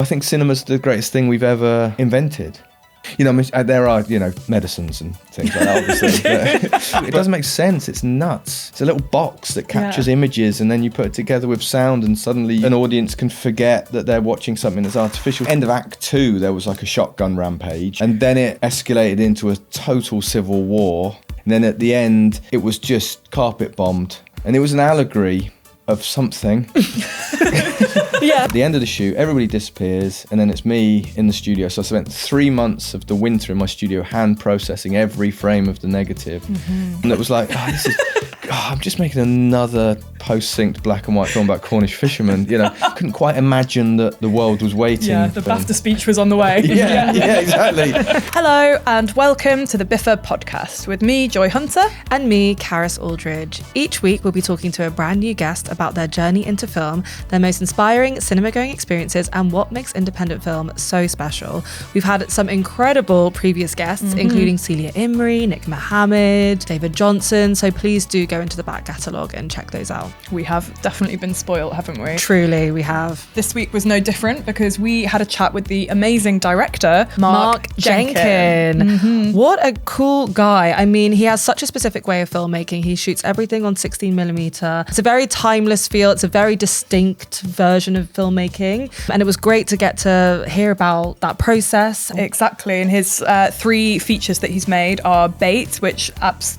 I think cinema's the greatest thing we've ever invented. You know, there are, medicines and things like that, obviously. But it doesn't make sense. It's nuts. It's a little box that captures images, and then you put it together with sound, and suddenly an audience can forget that they're watching something that's artificial. End of Act 2, there was like a shotgun rampage, and then it escalated into a total civil war. And then at the end, it was just carpet bombed. And it was an allegory of something. At the end of the shoot, everybody disappears, and then it's me in the studio. So I spent 3 months of the winter in my studio hand processing every frame of the negative. And it was like, I'm just making another post-synced black and white film about Cornish fishermen. Couldn't quite imagine that the world was waiting. Yeah, the BAFTA speech was on the way. Yeah, exactly. Hello and welcome to the BIFA podcast with me, Joy Hunter. And me, Karis Aldridge. Each week we'll be talking to a brand new guest about their journey into film, their most inspiring cinema-going experiences, and what makes independent film so special. We've had some incredible previous guests, including Celia Imrie, Nick Mohammed, David Johnson, so please do go into the back catalogue and check those out. We have definitely been spoiled, haven't we? Truly, we have. This week was no different because we had a chat with the amazing director, Mark Jenkin. What a cool guy. I mean, he has such a specific way of filmmaking. He shoots everything on 16mm. It's a very timeless feel. It's a very distinct version of filmmaking. And it was great to get to hear about that process. Exactly. And his 3 features that he's made are Bait, which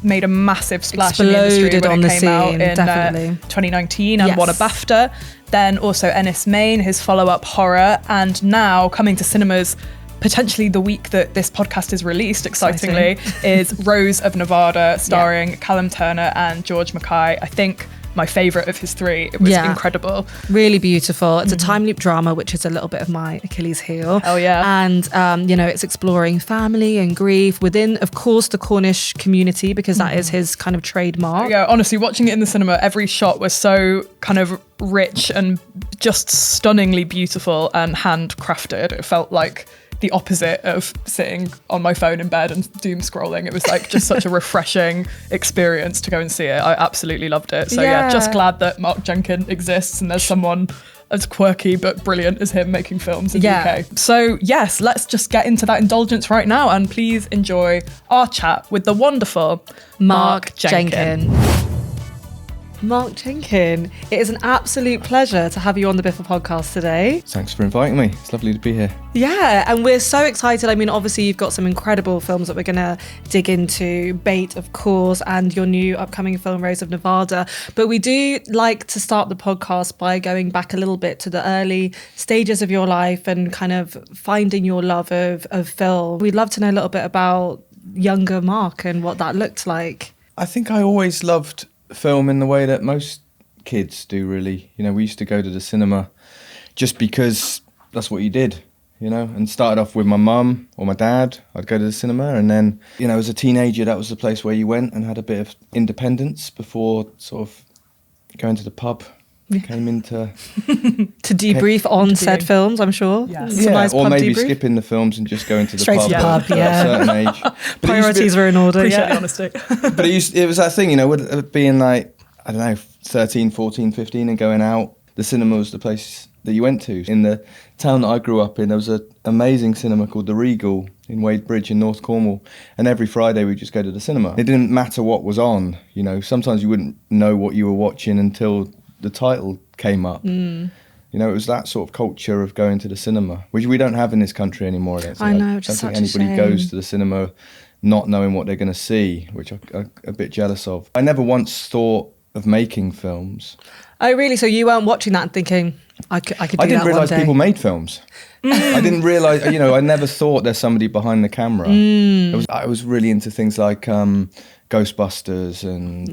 made a massive splash in the industry when it came out in 2019 and won a BAFTA. Then also Enys Men, his follow-up Horror, and now coming to cinemas potentially the week that this podcast is released, excitingly, is Rose of Nevada, starring Callum Turner and George Mackay. I think my favourite of his 3. It was incredible. Really beautiful. It's a time loop drama, which is a little bit of my Achilles heel. Oh yeah. And, it's exploring family and grief within, of course, the Cornish community, because that is his kind of trademark. Yeah, honestly, watching it in the cinema, every shot was so kind of rich and just stunningly beautiful and handcrafted. It felt like the opposite of sitting on my phone in bed and doom scrolling. It was like just such a refreshing experience to go and see it. I absolutely loved it. So just glad that Mark Jenkin exists and there's someone as quirky but brilliant as him making films in the UK. So yes, let's just get into that indulgence right now, and please enjoy our chat with the wonderful Mark Jenkin. Mark Jenkin, it is an absolute pleasure to have you on the BIFA podcast today. Thanks for inviting me. It's lovely to be here. Yeah, and we're so excited. I mean, obviously you've got some incredible films that we're going to dig into. Bait, of course, and your new upcoming film, Rose of Nevada. But we do like to start the podcast by going back a little bit to the early stages of your life and kind of finding your love of film. We'd love to know a little bit about younger Mark and what that looked like. I think I always loved film in the way that most kids do, really. We used to go to the cinema just because that's what you did, and started off with my mum or my dad. I'd go to the cinema, and then, as a teenager, that was the place where you went and had a bit of independence before sort of going to the pub came into... to debrief on said films, I'm sure. Yes. Nice or pub maybe debrief. skipping the films and just going to the Straight pub. to the pub, at a certain age. But Priorities were in order, Appreciate the honesty. But it was that thing, with being like, I don't know, 13, 14, 15 and going out. The cinema was the place that you went to. In the town that I grew up in, there was an amazing cinema called The Regal in Wadebridge in North Cornwall. And every Friday we'd just go to the cinema. It didn't matter what was on, Sometimes you wouldn't know what you were watching until the title came up. It was that sort of culture of going to the cinema, which we don't have in this country anymore. I know, I just don't such think anybody goes to the cinema not knowing what they're going to see, which I'm a bit jealous of. I never once thought of making films. Oh, really? So you weren't watching that and thinking, I could do that one day? I didn't realise people made films. I didn't realise, I never thought there's somebody behind the camera. I was really into things like Ghostbusters and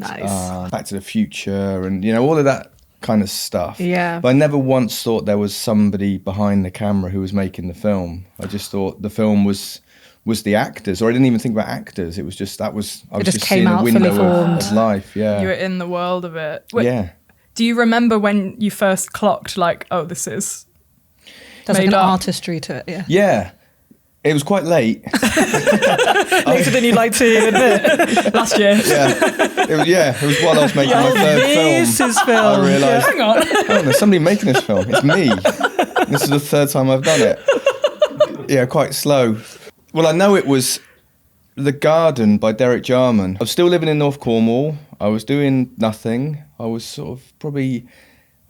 Back to the Future and, all of that kind of stuff. Yeah. But I never once thought there was somebody behind the camera who was making the film. I just thought the film was the actors, or I didn't even think about actors. It was just I was just seeing a window of life. Yeah. You were in the world of it. Wait, yeah. Do you remember when you first clocked like, oh, this is There's like an artistry to it, yeah. Yeah. It was quite late. Later than you'd like to admit. Last year. It was while I was making my third film. This is film. I realised, Hang on. there's somebody making this film. It's me. This is the third time I've done it. Yeah, quite slow. Well, I know it was The Garden by Derek Jarman. I was still living in North Cornwall. I was doing nothing. I was sort of probably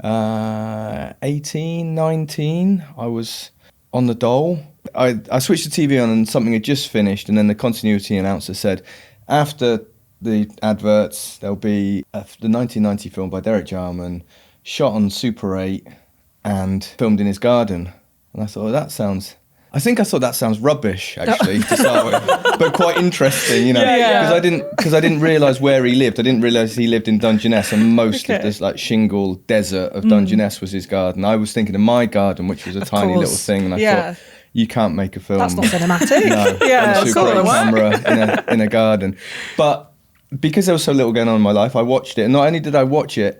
18, 19. I was on the dole. I switched the TV on and something had just finished, and then the continuity announcer said, after the adverts, there'll be the 1990 film by Derek Jarman, shot on Super 8 and filmed in his garden. And I thought, I thought that sounds rubbish, actually, to start with, but quite interesting, because I didn't realise where he lived. I didn't realise he lived in Dungeness, and most of this like shingle desert of Dungeness was his garden. I was thinking of my garden, which was a tiny little thing, and I thought, you can't make a film. That's not cinematic. No, on a Super 8 camera in a garden. But because there was so little going on in my life, I watched it, and not only did I watch it,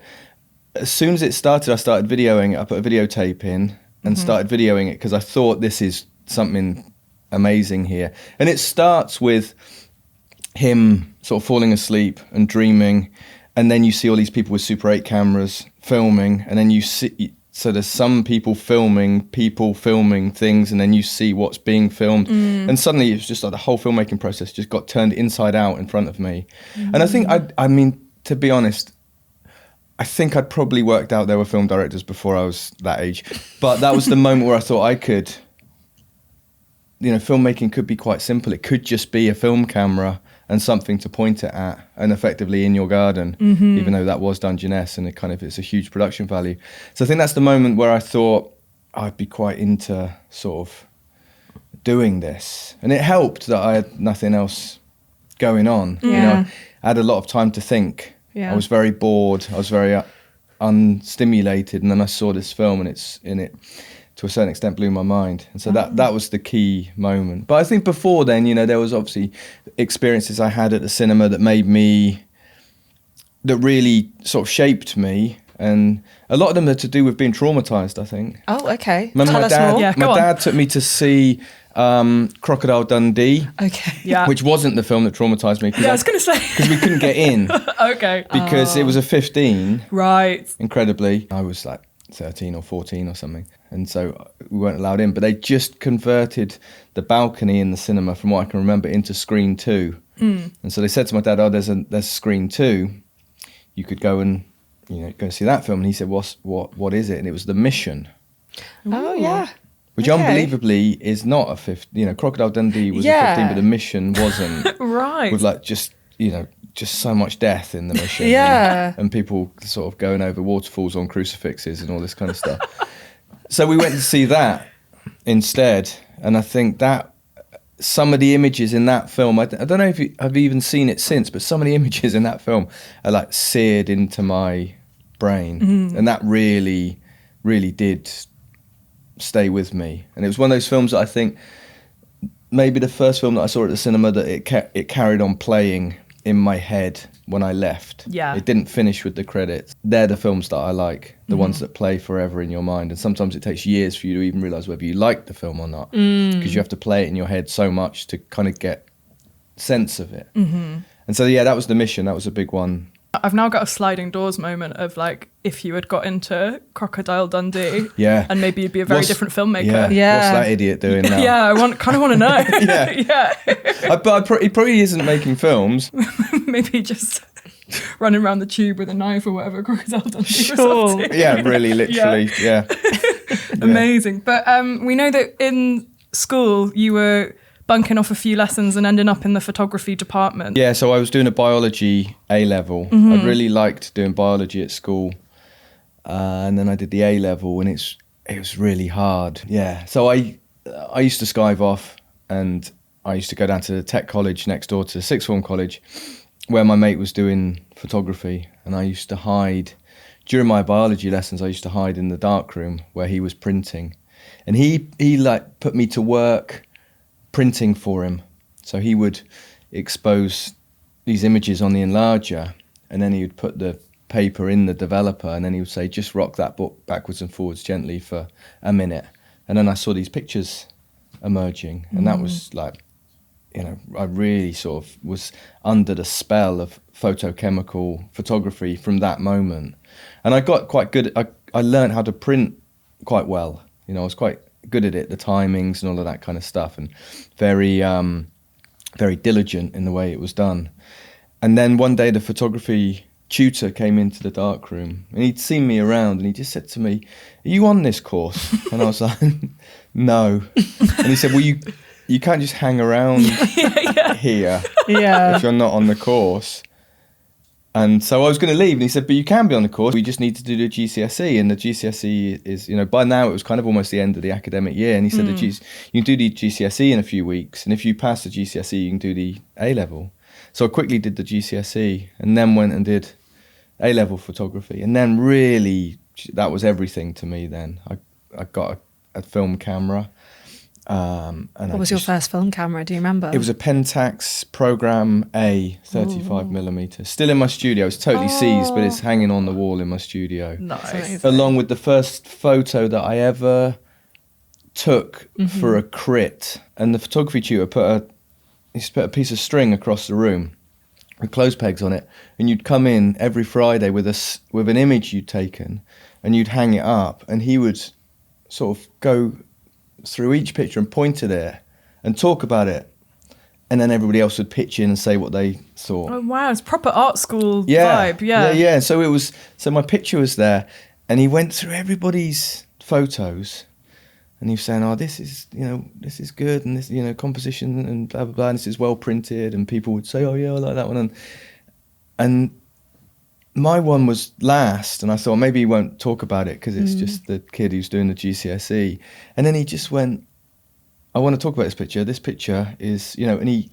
as soon as it started, I started videoing it. I put a videotape in and started videoing it because I thought this is something amazing here. And it starts with him sort of falling asleep and dreaming, and then you see all these people with Super 8 cameras filming, and then you see, so there's some people filming things, and then you see what's being filmed, and suddenly it's just like the whole filmmaking process just got turned inside out in front of me. And I think, I mean, to be honest, I think I'd probably worked out there were film directors before I was that age, but that was the moment where I thought I could, filmmaking could be quite simple. It could just be a film camera and something to point it at, and effectively in your garden, even though that was Dungeness, and it's a huge production value. So I think that's the moment where I thought I'd be quite into sort of doing this. And it helped that I had nothing else going on. I had a lot of time to think. I was very bored. I was very unstimulated, and then I saw this film, and it's in it, to a certain extent, blew my mind. And so that was the key moment. But I think before then, there was obviously experiences I had at the cinema that really sort of shaped me. And a lot of them are to do with being traumatized, I think. Oh, okay. Remember Tell my us dad? more. Yeah, my dad took me to see Crocodile Dundee. Okay. Yeah. Which wasn't the film that traumatized me. I was going to say. Because we couldn't get in. Okay. Because it was a 15. Right. Incredibly. I was like 13 or 14 or something. And so we weren't allowed in. But they just converted the balcony in the cinema, from what I can remember, into screen 2. And so they said to my dad, there's screen 2. You could go and go and see that film. And he said, what is it? And it was The Mission. Oh, yeah. Which unbelievably is not a 15. Crocodile Dundee was a 15, but The Mission wasn't. Right. With just so much death in The Mission. Yeah. And people sort of going over waterfalls on crucifixes and all this kind of stuff. So we went to see that instead. And I think that some of the images in that film, I don't know if I've even seen it since, but some of the images in that film are like seared into my brain. And that really, really did stay with me. And it was one of those films that I think maybe the first film that I saw at the cinema that it carried on playing in my head when I left. Yeah. It didn't finish with the credits. They're the films that I like, the ones that play forever in your mind. And sometimes it takes years for you to even realise whether you like the film or not, because you have to play it in your head so much to kind of get sense of it. And so, that was The Mission. That was a big one. I've now got a sliding doors moment of like, if you had got into Crocodile Dundee, and maybe you'd be a very different filmmaker. Yeah. What's that idiot doing now? Yeah, I kind of want to know. Yeah. He probably isn't making films. Maybe just running around the tube with a knife or whatever Crocodile Dundee was up to. Yeah, really, literally, yeah. Amazing. But we know that in school you were bunking off a few lessons and ending up in the photography department. Yeah, so I was doing a biology A-level. I really liked doing biology at school. And then I did the A-level, and it was really hard. Yeah, so I used to skive off, and I used to go down to the tech college next door to the sixth form college, where my mate was doing photography, and I used to hide. During my biology lessons, I used to hide in the darkroom where he was printing. And he like put me to work printing for him. So he would expose these images on the enlarger, and then he would put the paper in the developer, and then he would say, just rock that book backwards and forwards gently for a minute. And then I saw these pictures emerging, and that was like, I really sort of was under the spell of photochemical photography from that moment. And I got quite good. I learned how to print quite well. You know, I was quite good at it, the timings and all of that kind of stuff, and very, very diligent in the way it was done. And then one day the photography tutor came into the darkroom, and he'd seen me around, and he just said to me, "Are you on this course?" And I was like, "No." And he said, "Well, you can't just hang around here if you're not on the course." And so I was going to leave, and he said, "But you can be on the course. We just need to do the GCSE, and the GCSE is, you know, by now it was kind of almost the end of the academic year." And he said, you can do the GCSE in a few weeks, and if you pass the GCSE, you can do the A-level. So I quickly did the GCSE, and then went and did A-level photography. And then really, that was everything to me then. I got a film camera. And what was your first film camera? Do you remember? It was a Pentax Program A 35mm. Still in my studio. It's totally seized, but it's hanging on the wall in my studio. Nice. Along with the first photo that I ever took for a crit. And the photography tutor put a piece of string across the room with clothes pegs on it, and you'd come in every Friday with an image you'd taken, and you'd hang it up, and he would sort of go through each picture and point at it and talk about it, and then everybody else would pitch in and say what they thought. Oh wow, it's proper art school vibe. Yeah. So my picture was there, and he went through everybody's photos, and he was saying, "Oh, this is good, and this, you know, composition and blah blah blah, and this is well printed," and people would say, "Oh yeah, I like that one," and my one was last, and I thought maybe he won't talk about it because it's just the kid who's doing the GCSE. And then he just went, "I want to talk about this picture. This picture is, you know," and he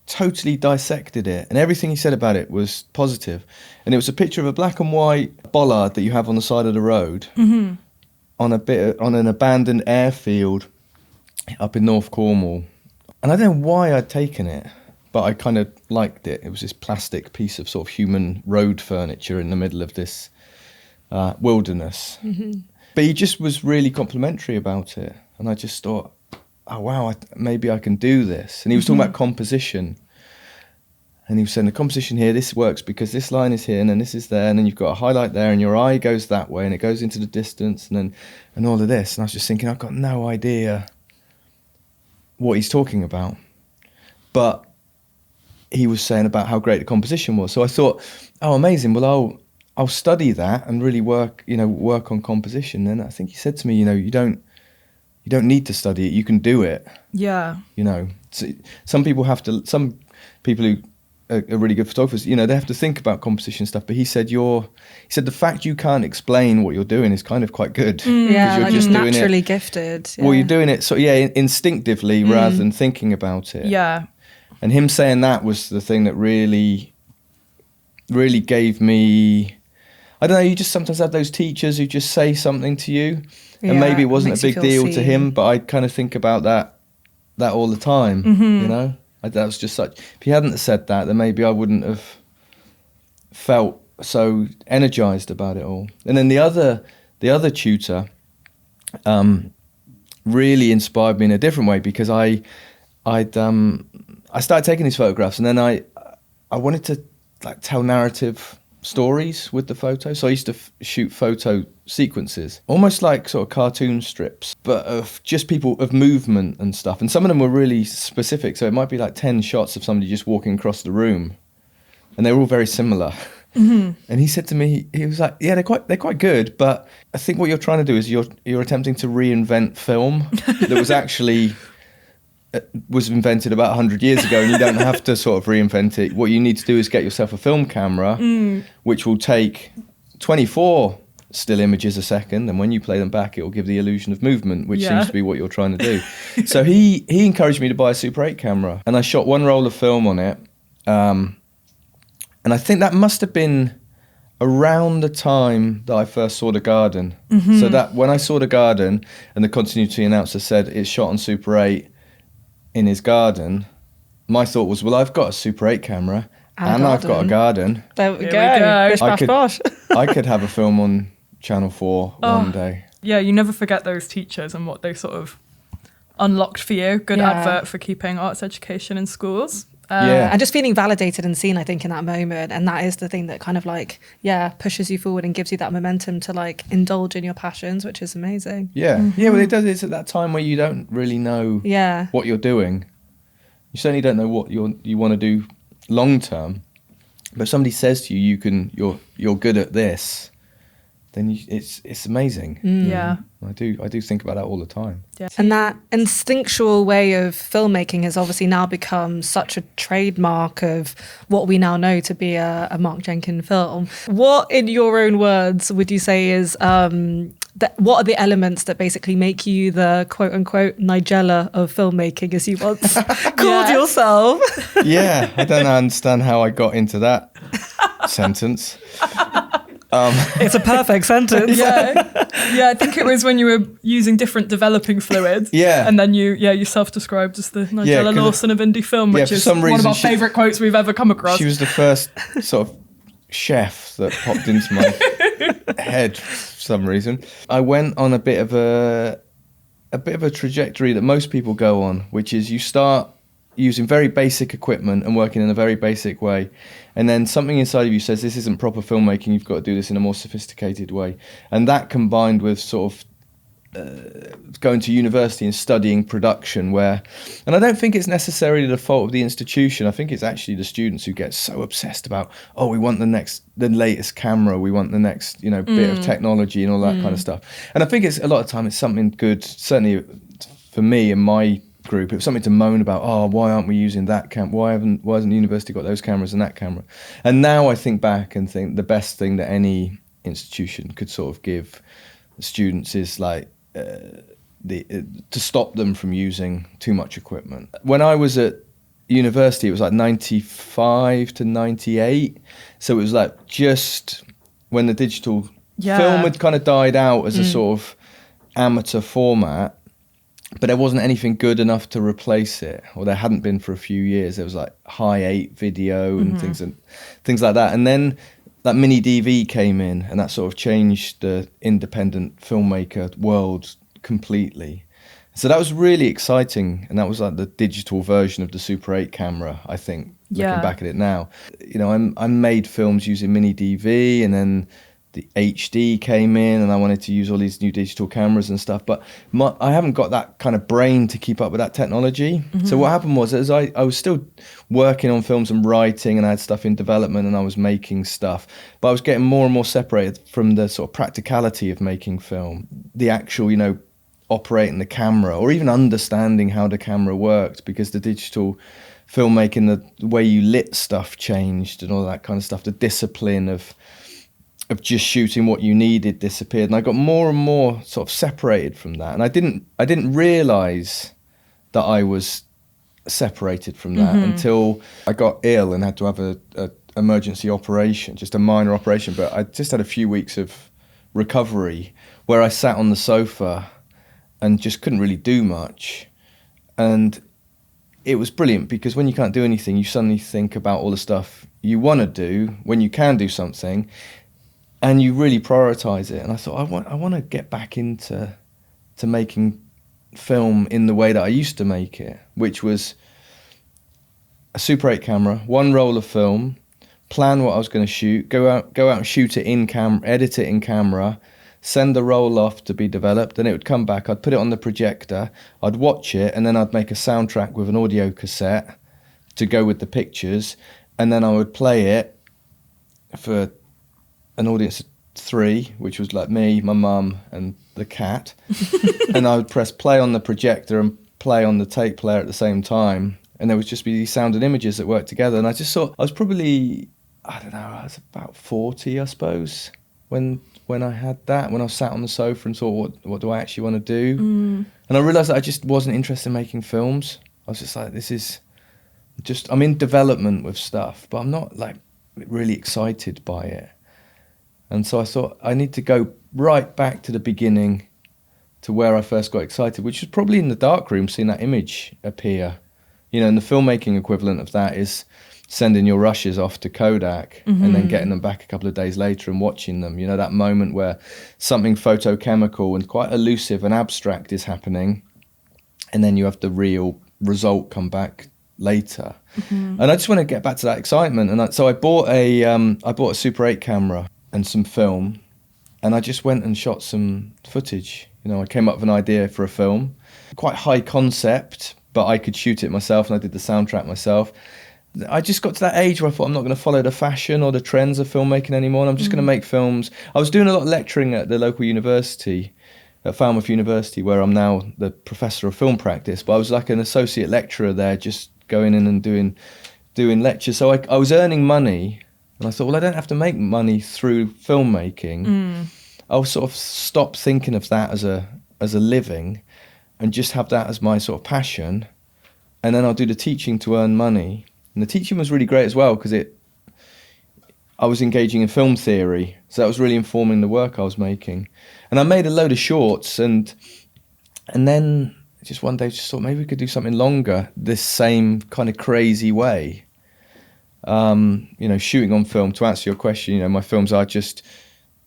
totally dissected it, and everything he said about it was positive. And it was a picture of a black and white bollard that you have on the side of the road on an abandoned airfield up in North Cornwall. And I don't know why I'd taken it, but I kind of liked it. It was this plastic piece of sort of human road furniture in the middle of this wilderness. But he just was really complimentary about it. And I just thought, oh, wow, maybe I can do this. And he was talking about composition. And he was saying, the composition here, this works because this line is here, and then this is there, and then you've got a highlight there, and your eye goes that way, and it goes into the distance, and all of this. And I was just thinking, I've got no idea what he's talking about. But he was saying about how great the composition was. So I thought, oh, amazing. Well, I'll study that and really work on composition. And I think he said to me, you don't need to study it. You can do it. Yeah. You know, some people who are really good photographers, you know, they have to think about composition stuff. But he said the fact you can't explain what you're doing is kind of quite good. Yeah, you're like just naturally doing it, gifted. Yeah. Well, you're doing it instinctively rather than thinking about it. Yeah. And him saying that was the thing that really, really gave me, I don't know, you just sometimes have those teachers who just say something to you, and maybe it wasn't a big deal to him, but I kind of think about that all the time, you know? That was just such, if he hadn't said that, then maybe I wouldn't have felt so energized about it all. And then the other tutor really inspired me in a different way, because I started taking these photographs, and then I wanted to like tell narrative stories with the photo. So I used to shoot photo sequences, almost like sort of cartoon strips, but of just people, of movement and stuff. And some of them were really specific. So it might be like 10 shots of somebody just walking across the room, and they were all very similar. And he said to me, he was like, yeah, they're quite good, but I think what you're trying to do is you're attempting to reinvent film that was actually was invented about 100 years ago, and you don't have to sort of reinvent it. What you need to do is get yourself a film camera, which will take 24 still images a second, and when you play them back, it will give the illusion of movement, which seems to be what you're trying to do. So he encouraged me to buy a Super 8 camera, and I shot one roll of film on it. And I think that must have been around the time that I first saw The Garden. So that when I saw The Garden and the continuity announcer said it's shot on Super 8 in his garden, my thought was, well, I've got a Super 8 camera and I've got a garden. There we go. Bish, bash, bosh. I could have a film on Channel 4 one day. Yeah, you never forget those teachers and what they sort of unlocked for you. Good advert for keeping arts education in schools. And just feeling validated and seen, I think, in that moment. And that is the thing that kind of like, pushes you forward and gives you that momentum to like indulge in your passions, which is amazing. Yeah. Yeah, well, it does. It's at that time where you don't really know what you're doing. You certainly don't know what you want to do long term. But if somebody says to you, you're good at this, then it's amazing. Yeah. I do think about that all the time. Yeah. And that instinctual way of filmmaking has obviously now become such a trademark of what we now know to be a Mark Jenkin film. What, in your own words, would you say is what are the elements that basically make you the quote unquote Nigella of filmmaking, as you once called yourself? Yeah, I don't understand how I got into that sentence. It's a perfect sentence. Yeah, I think it was when you were using different developing fluids. Yeah. And then you self-described as the Nigella Lawson of indie film, which is one of our favourite quotes we've ever come across. She was the first sort of chef that popped into my head for some reason. I went on a bit of a trajectory that most people go on, which is you start using very basic equipment and working in a very basic way, and then something inside of you says this isn't proper filmmaking, you've got to do this in a more sophisticated way. And that combined with sort of going to university and studying production, and I don't think it's necessarily the fault of the institution. I think it's actually the students who get so obsessed about, we want the latest camera, we want the next bit of technology and all that kind of stuff. And I think it's a lot of time it's something good. Certainly for me and my group, it was something to moan about. Why aren't we using that why hasn't the university got those cameras and that camera? And now I think back and think the best thing that any institution could sort of give students is like to stop them from using too much equipment. When I was at university, it was like 95 to 98, so it was like just when the digital film had kind of died out as a sort of amateur format. But there wasn't anything good enough to replace it, or there hadn't been for a few years. There was like high 8 video and things like that. And then that mini DV came in, and that sort of changed the independent filmmaker world completely. So that was really exciting, and that was like the digital version of the Super 8 camera, I think, looking back at it now. I made films using mini DV, and then the HD came in, and I wanted to use all these new digital cameras and stuff, but I haven't got that kind of brain to keep up with that technology. So what happened was, as I was still working on films and writing, and I had stuff in development, and I was making stuff, but I was getting more and more separated from the sort of practicality of making film, the actual, operating the camera, or even understanding how the camera worked, because the digital filmmaking, the way you lit stuff changed and all that kind of stuff, the discipline of just shooting what you needed disappeared, and I got more and more sort of separated from that. And I didn't realize that I was separated from that until I got ill and had to have a emergency operation, just a minor operation. But I just had a few weeks of recovery where I sat on the sofa and just couldn't really do much. And it was brilliant, because when you can't do anything, you suddenly think about all the stuff you want to do when you can do something, and you really prioritize it. And I thought, I want to get back into making film in the way that I used to make it, which was a Super 8 camera, one roll of film, plan what I was going to shoot, go out and shoot it in camera, edit it in camera, send the roll off to be developed, and it would come back. I'd put it on the projector, I'd watch it, and then I'd make a soundtrack with an audio cassette to go with the pictures, and then I would play it for an audience of 3, which was like me, my mum, and the cat. And I would press play on the projector and play on the tape player at the same time, and there would just be these sound and images that worked together. And I just thought, I was probably, I was about 40, I suppose, when I had that, when I was sat on the sofa and thought, what do I actually want to do? And I realised that I just wasn't interested in making films. I was just like, I'm in development with stuff, but I'm not like really excited by it. And so I thought, I need to go right back to the beginning, to where I first got excited, which was probably in the darkroom, seeing that image appear. And the filmmaking equivalent of that is sending your rushes off to Kodak and then getting them back a couple of days later and watching them. That moment where something photochemical and quite elusive and abstract is happening, and then you have the real result come back later. And I just want to get back to that excitement. And so I bought a Super 8 camera and some film, and I just went and shot some footage. You know, I came up with an idea for a film, quite high concept, but I could shoot it myself, and I did the soundtrack myself. I just got to that age where I thought, I'm not going to follow the fashion or the trends of filmmaking anymore, and I'm just going to make films. I was doing a lot of lecturing at the local university, at Falmouth University, where I'm now the professor of film practice, but I was like an associate lecturer there, just going in and doing lectures. So I was earning money, and I thought, well, I don't have to make money through filmmaking. I'll sort of stop thinking of that as a living and just have that as my sort of passion, and then I'll do the teaching to earn money. And the teaching was really great as well, because I was engaging in film theory, so that was really informing the work I was making. And I made a load of shorts, and then just one day just thought maybe we could do something longer this same kind of crazy way. You know, shooting on film, to answer your question, you know, my films are just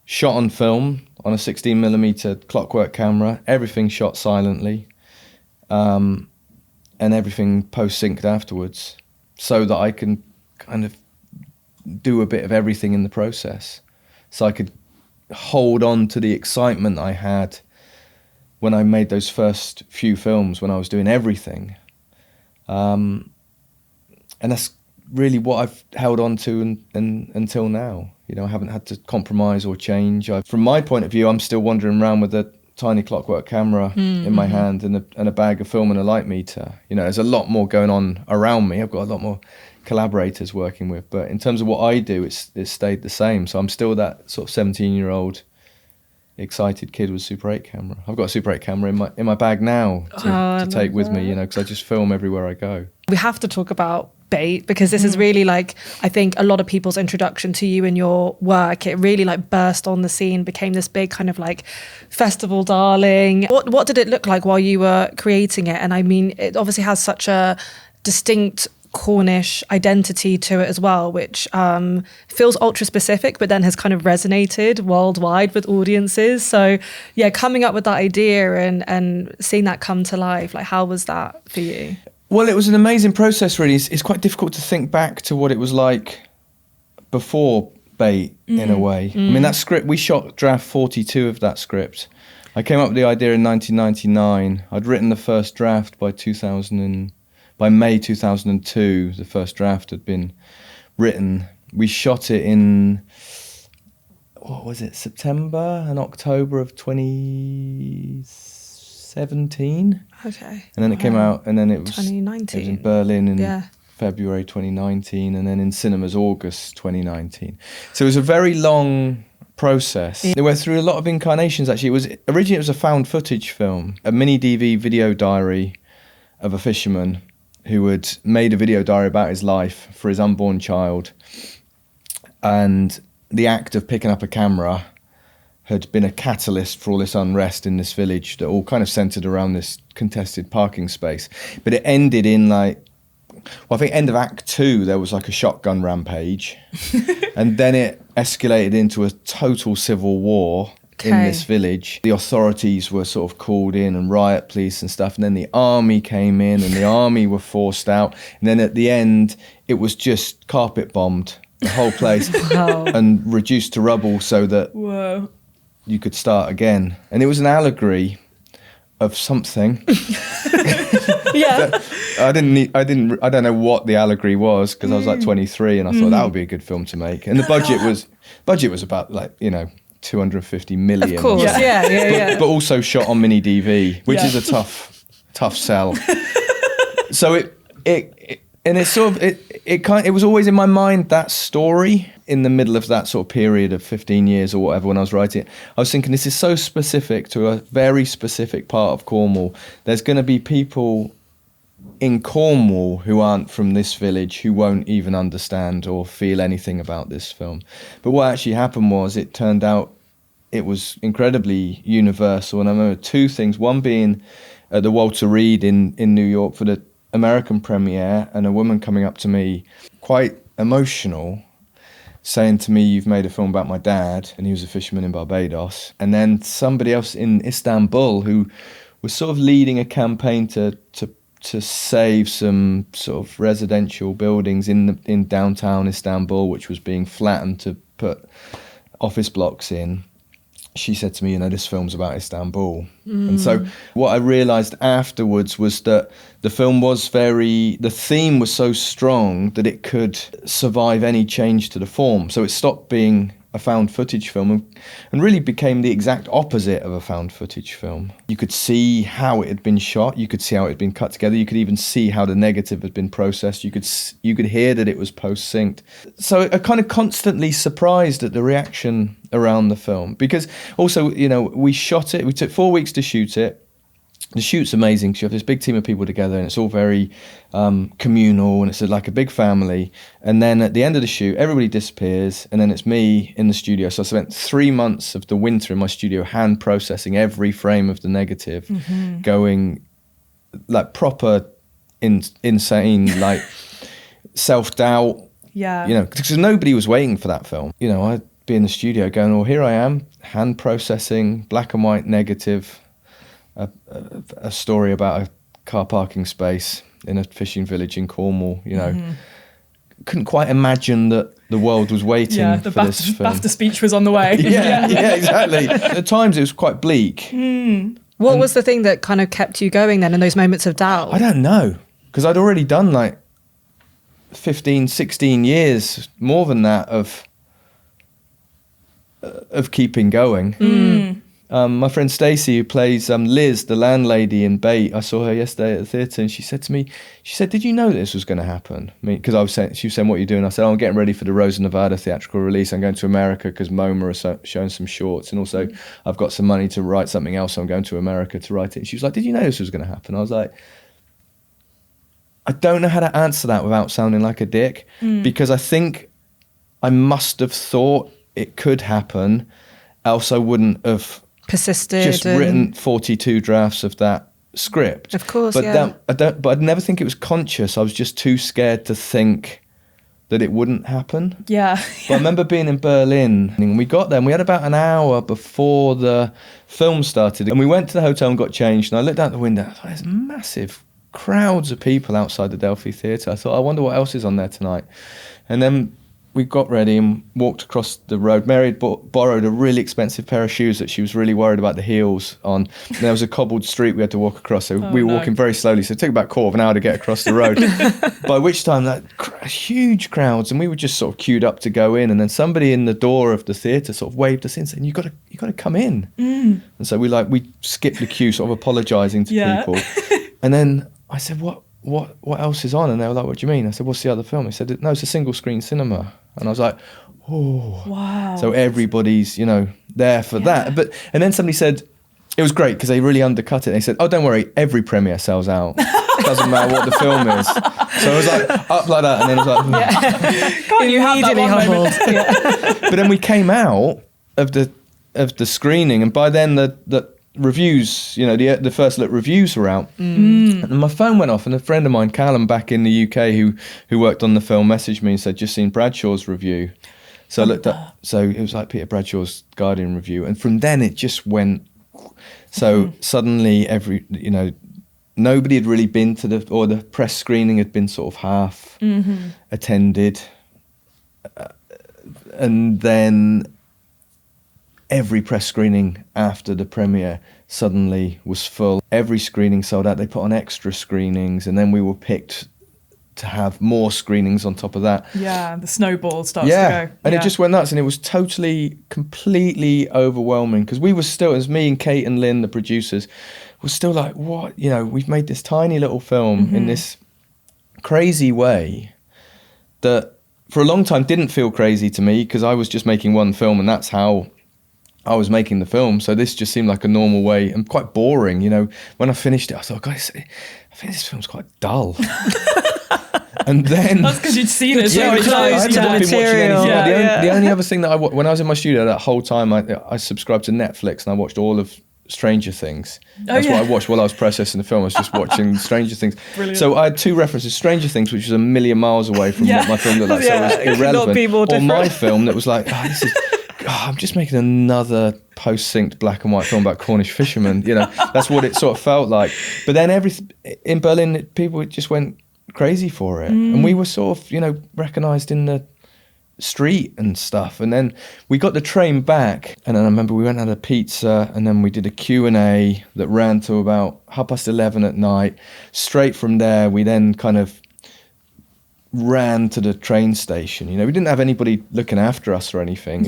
shot on film on a 16mm clockwork camera, everything shot silently, and everything post-synced afterwards, so that I can kind of do a bit of everything in the process. So I could hold on to the excitement I had when I made those first few films, when I was doing everything. And that's really what I've held on to until now. You know, I haven't had to compromise or change. From my point of view, I'm still wandering around with a tiny clockwork camera in my hand and a bag of film and a light meter. You know, there's a lot more going on around me. I've got a lot more collaborators working with, but in terms of what I do, it's stayed the same. So I'm still that sort of 17-year-old excited kid with Super 8 camera. I've got a Super 8 camera in my bag now to take with me, you know, because I just film everywhere I go. We have to talk about Bait, because this is really like, I think a lot of people's introduction to you and your work. It really like burst on the scene, became this big kind of like festival darling. What did it look like while you were creating it? And I mean, it obviously has such a distinct Cornish identity to it as well, which feels ultra specific, but then has kind of resonated worldwide with audiences. So yeah, coming up with that idea and seeing that come to life, like how was that for you? Well, it was an amazing process, really. It's quite difficult to think back to what it was like before Bait, in a way. I mean, that script, we shot draft 42 of that script. I came up with the idea in 1999. I'd written the first draft by May 2002. The first draft had been written. We shot it in, what was it, September and October of 2017. Okay. And then it came out, and then it was 2019. It was in Berlin in February 2019, and then in cinemas August 2019. So it was a very long process. They went through a lot of incarnations, actually. Originally it was a found footage film, a mini DV video diary of a fisherman who had made a video diary about his life for his unborn child. And the act of picking up a camera had been a catalyst for all this unrest in this village that all kind of centred around this contested parking space. But it ended in I think end of Act 2, there was like a shotgun rampage. And then it escalated into a total civil war in this village. The authorities were sort of called in, and riot police and stuff. And then the army came in, and the army were forced out. And then at the end, it was just carpet bombed, the whole place, and reduced to rubble so that you could start again. And it was an allegory of something. I don't know what the allegory was, because I was like 23, and I thought that would be a good film to make. And the budget was about 250 million. Of course, but also shot on mini DV, which is a tough sell. So it was always in my mind, that story. In the middle of that sort of period of 15 years or whatever, when I was writing it, I was thinking, this is so specific to a very specific part of Cornwall. There's going to be people in Cornwall who aren't from this village who won't even understand or feel anything about this film. But what actually happened was, it turned out it was incredibly universal. And I remember two things, one being at the Walter Reed in New York for the American premiere, and a woman coming up to me, quite emotional, saying to me, "You've made a film about my dad," and he was a fisherman in Barbados. And then somebody else in Istanbul who was sort of leading a campaign to to save some sort of residential buildings in downtown Istanbul, which was being flattened to put office blocks in. She said to me, this film's about Istanbul. And so what I realised afterwards was that the film the theme was so strong that it could survive any change to the form. So it stopped being a found footage film and really became the exact opposite of a found footage film. You could see how it had been shot, you could see how it had been cut together, you could even see how the negative had been processed, you could hear that it was post-synced. So I kind of constantly surprised at the reaction around the film, because also, we shot it, we took 4 weeks to shoot it. The shoot's amazing because you have this big team of people together and it's all very communal and it's like a big family. And then at the end of the shoot, everybody disappears and then it's me in the studio. So I spent 3 months of the winter in my studio hand processing every frame of the negative, going like proper insane, like self-doubt. Yeah. Because nobody was waiting for that film. I'd be in the studio going, well, here I am, hand processing, black and white negative, a story about a car parking space in a fishing village in Cornwall, Couldn't quite imagine that the world was waiting for this film. BAFTA speech was on the way. yeah, exactly. At times it was quite bleak. What was the thing that kind of kept you going then in those moments of doubt? I don't know, because I'd already done like 15, 16 years, more than that, of keeping going. My friend Stacey, who plays Liz, the landlady in Bait, I saw her yesterday at the theatre, and she said to me, did you know this was going to happen? Because she was saying, what are you doing? I said, I'm getting ready for the Rose of Nevada theatrical release. I'm going to America because MoMA are showing some shorts, and also I've got some money to write something else, so I'm going to America to write it. And she was like, did you know this was going to happen? I was like, I don't know how to answer that without sounding like a dick, because I think I must have thought it could happen, else I wouldn't have persisted, just written 42 drafts of that script. Of course, but but I'd never think it was conscious. I was just too scared to think that it wouldn't happen. Yeah. But I remember being in Berlin, and we got there, and we had about an hour before the film started, and we went to the hotel and got changed, and I looked out the window, I thought, there's massive crowds of people outside the Delphi Theatre. I thought, I wonder what else is on there tonight. And then we got ready and walked across the road. Mary had borrowed a really expensive pair of shoes that she was really worried about the heels on. And there was a cobbled street we had to walk across, so we were walking very slowly. So it took about a quarter of an hour to get across the road. By which time, huge crowds, and we were just sort of queued up to go in. And then somebody in the door of the theatre sort of waved us in, saying, "You got to come in." And so we skipped the queue, sort of apologising to people. And then I said, What else is on? And they were like, what do you mean? I said, what's the other film? He said, no, it's a single screen cinema. And I was like, oh. Wow. So everybody's, there for that. And then somebody said, it was great because they really undercut it. They said, oh, don't worry, every premiere sells out. It doesn't matter what the film is. So I was like, up like that. And then I was like, Can't you have that one moment? But then we came out of the screening, and by then the reviews, the first look reviews were out, and my phone went off, and a friend of mine, Callum, back in the UK, who worked on the film, messaged me and said, just seen Bradshaw's review. So I looked up, so it was like Peter Bradshaw's Guardian review, and from then it just went. So suddenly nobody had really been to the press screening had been sort of half attended, and then every press screening after the premiere suddenly was full. Every screening sold out. They put on extra screenings, and then we were picked to have more screenings on top of that. Yeah, the snowball starts to go. And it just went nuts, and it was completely overwhelming, because we were still, as me and Kate and Lynn, the producers, were still like, what? We've made this tiny little film in this crazy way that for a long time didn't feel crazy to me, because I was just making one film, and that's how I was making the film. So this just seemed like a normal way, and quite boring. When I finished it, I thought, guys, I think this film's quite dull. And then that's because you'd seen it. Yeah, the only other thing that when I was in my studio that whole time, I subscribed to Netflix, and I watched all of Stranger Things. That's what I watched while I was processing the film. I was just watching Stranger Things. Brilliant. So I had two references: Stranger Things, which was a million miles away from what my film looked like, so it was irrelevant, or my film that was like, I'm just making another post-synced black and white film about Cornish fishermen. You know, that's what it sort of felt like. But then in Berlin, people just went crazy for it. And we were sort of, you know, recognised in the street and stuff. And then we got the train back, and then I remember we went and had a pizza, and then we did a Q&A that ran to about 11:30 at night. Straight from there, we then kind of ran to the train station. You know, we didn't have anybody looking after us or anything.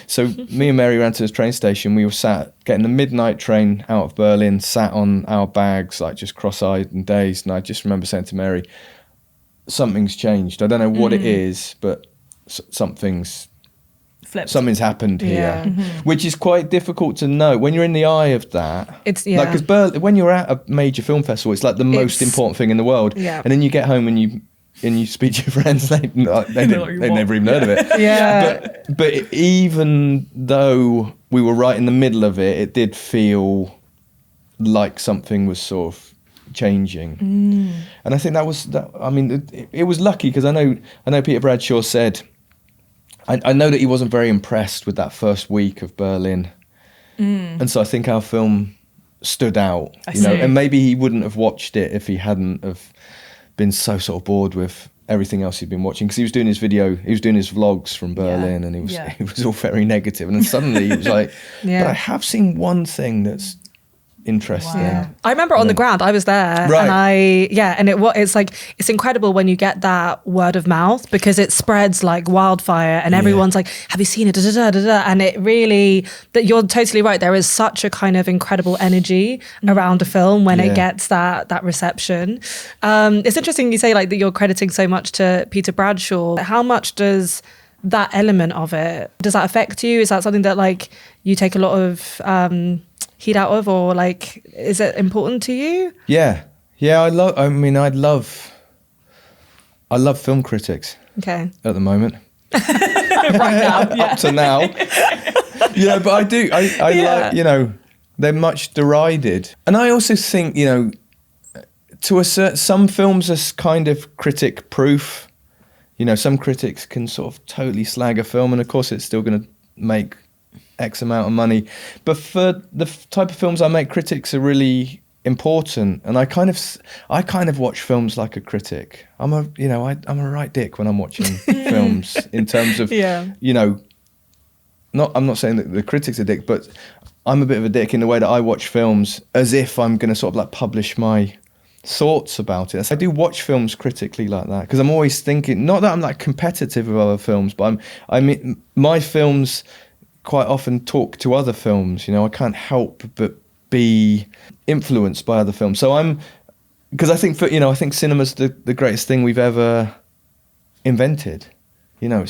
So me and Mary ran to the train station. We were sat getting the midnight train out of Berlin, sat on our bags, like just cross-eyed and dazed. And I just remember saying to Mary, something's changed. I don't know what it is, but something's happened here, which is quite difficult to know when you're in the eye of that. It's like, because when you're at a major film festival, it's like the most important thing in the world. And then you get home and you speak to your friends, they never even heard of it. But even though we were right in the middle of it, it did feel like something was sort of changing. And I think that was that. I mean, it was lucky, because I know Peter Bradshaw said, I know that he wasn't very impressed with that first week of Berlin, and so I think our film stood out. And maybe he wouldn't have watched it if he hadn't have been so sort of bored with everything else he'd been watching, because he was doing his vlogs from Berlin, and he was all very negative, and then suddenly he was like, but I have seen one thing that's interesting. I remember on the ground, I was there, and it's like, it's incredible when you get that word of mouth, because it spreads like wildfire, and everyone's like, have you seen it, and it really, that you're totally right, there is such a kind of incredible energy around a film when it gets that reception. It's interesting you say like that you're crediting so much to Peter Bradshaw. How much does that element of it, does that affect you? Is that something that like you take a lot of heat out of, or like, is it important to you? I love film critics at the moment. Right now, up to now. But I do like, you know, they're much derided, and I also think, you know, to a certain, some films are kind of critic proof. You know, some critics can sort of totally slag a film, and of course it's still going to make X amount of money. But for the type of films I make, critics are really important. And I kind of watch films like a critic. I'm a right dick when I'm watching films, in terms of, you know, I'm not saying that the critics are dick, but I'm a bit of a dick in the way that I watch films as if I'm going to sort of like publish my thoughts about it. I do watch films critically like that, because I'm always thinking, not that I'm like competitive with other films, but I mean, my films quite often talk to other films. You know, I can't help but be influenced by other films. So because I think I think cinema's the greatest thing we've ever invented. You know,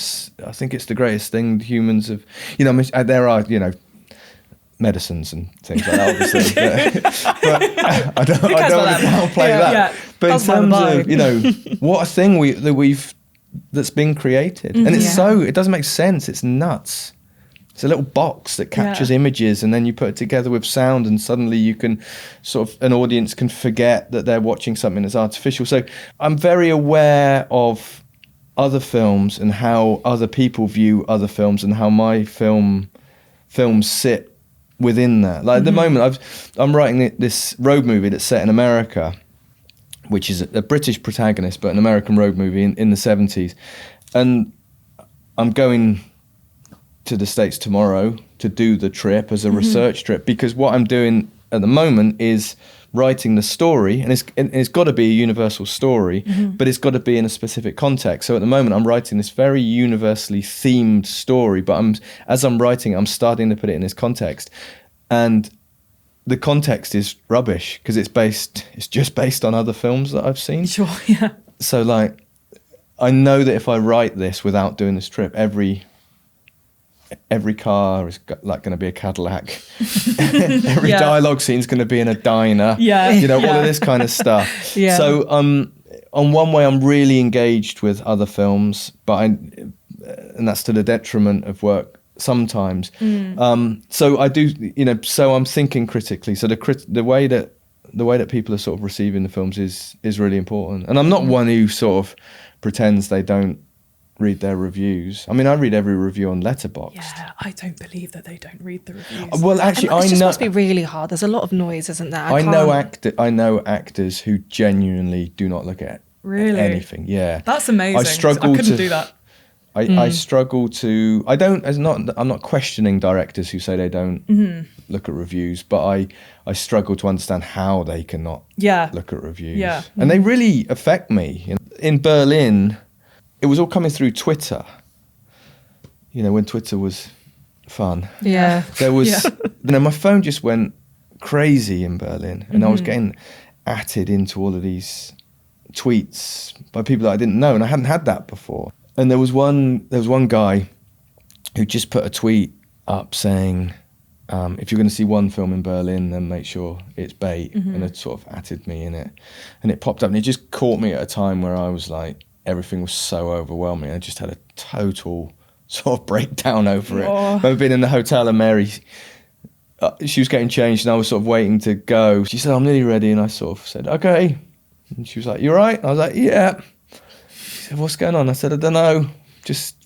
I think it's the greatest thing humans have. You know, I mean, there are, you know, medicines and things like that, obviously, but I don't want to downplay that. But in terms of, you know, what a thing that's been created, and it doesn't make sense. It's nuts. It's a little box that captures images, and then you put it together with sound, and suddenly you can an audience can forget that they're watching something that's artificial. So I'm very aware of other films and how other people view other films, and how my films sit within that. Like at the moment, I'm writing this road movie that's set in America, which is a British protagonist, but an American road movie in the 70s. And I'm going to the States tomorrow to do the trip as a research trip, because what I'm doing at the moment is writing the story, and it's got to be a universal story, but it's got to be in a specific context. So at the moment I'm writing this very universally themed story, but as I'm writing, I'm starting to put it in this context, and the context is rubbish, because it's just based on other films that I've seen. So like, I know that if I write this without doing this trip, every car is like going to be a Cadillac. Every dialogue scene is going to be in a diner. You know, all of this kind of stuff. So on one way, I'm really engaged with other films, and that's to the detriment of work sometimes. So I do, you know. So I'm thinking critically. So the way that people are sort of receiving the films is really important. And I'm not one who sort of pretends they don't read their reviews. I mean, I read every review on Letterboxd. Yeah, I don't believe that they don't read the reviews. Well, actually, It I just know. must be really hard. There's a lot of noise, isn't there? I know actors who genuinely do not look at Really? anything. Yeah, That's amazing. I struggle I couldn't to do that. I struggle to. I don't. I'm not questioning directors who say they don't look at reviews, but I struggle to understand how they cannot look at reviews. Yeah. And they really affect me. In Berlin, it was all coming through Twitter. You know, when Twitter was fun. Yeah. There was, my phone just went crazy in Berlin, and I was getting atted into all of these tweets by people that I didn't know, and I hadn't had that before. And there was one guy who just put a tweet up saying, if you're going to see one film in Berlin, then make sure it's Bait, and it sort of atted me in it, and it popped up, and it just caught me at a time where I was like, everything was so overwhelming. I just had a total sort of breakdown over it. I remember being in the hotel and Mary, she was getting changed and I was sort of waiting to go. She said, I'm nearly ready. And I sort of said, okay. And she was like, you all right? I was like, yeah. She said, what's going on? I said, I don't know. Just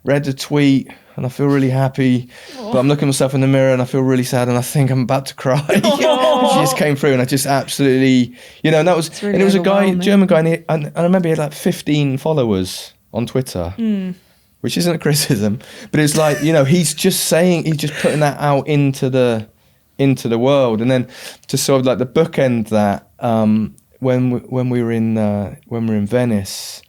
read the tweet and I feel really happy. But I'm looking at myself in the mirror and I feel really sad and I think I'm about to cry. She just came through and I just absolutely, and that was, really and it was a guy, overwhelming. German guy, and I remember he had like 15 followers on Twitter. Which isn't a criticism, but it's like, he's just putting that out into the world. And then to sort of like the bookend that, when we were in Venice,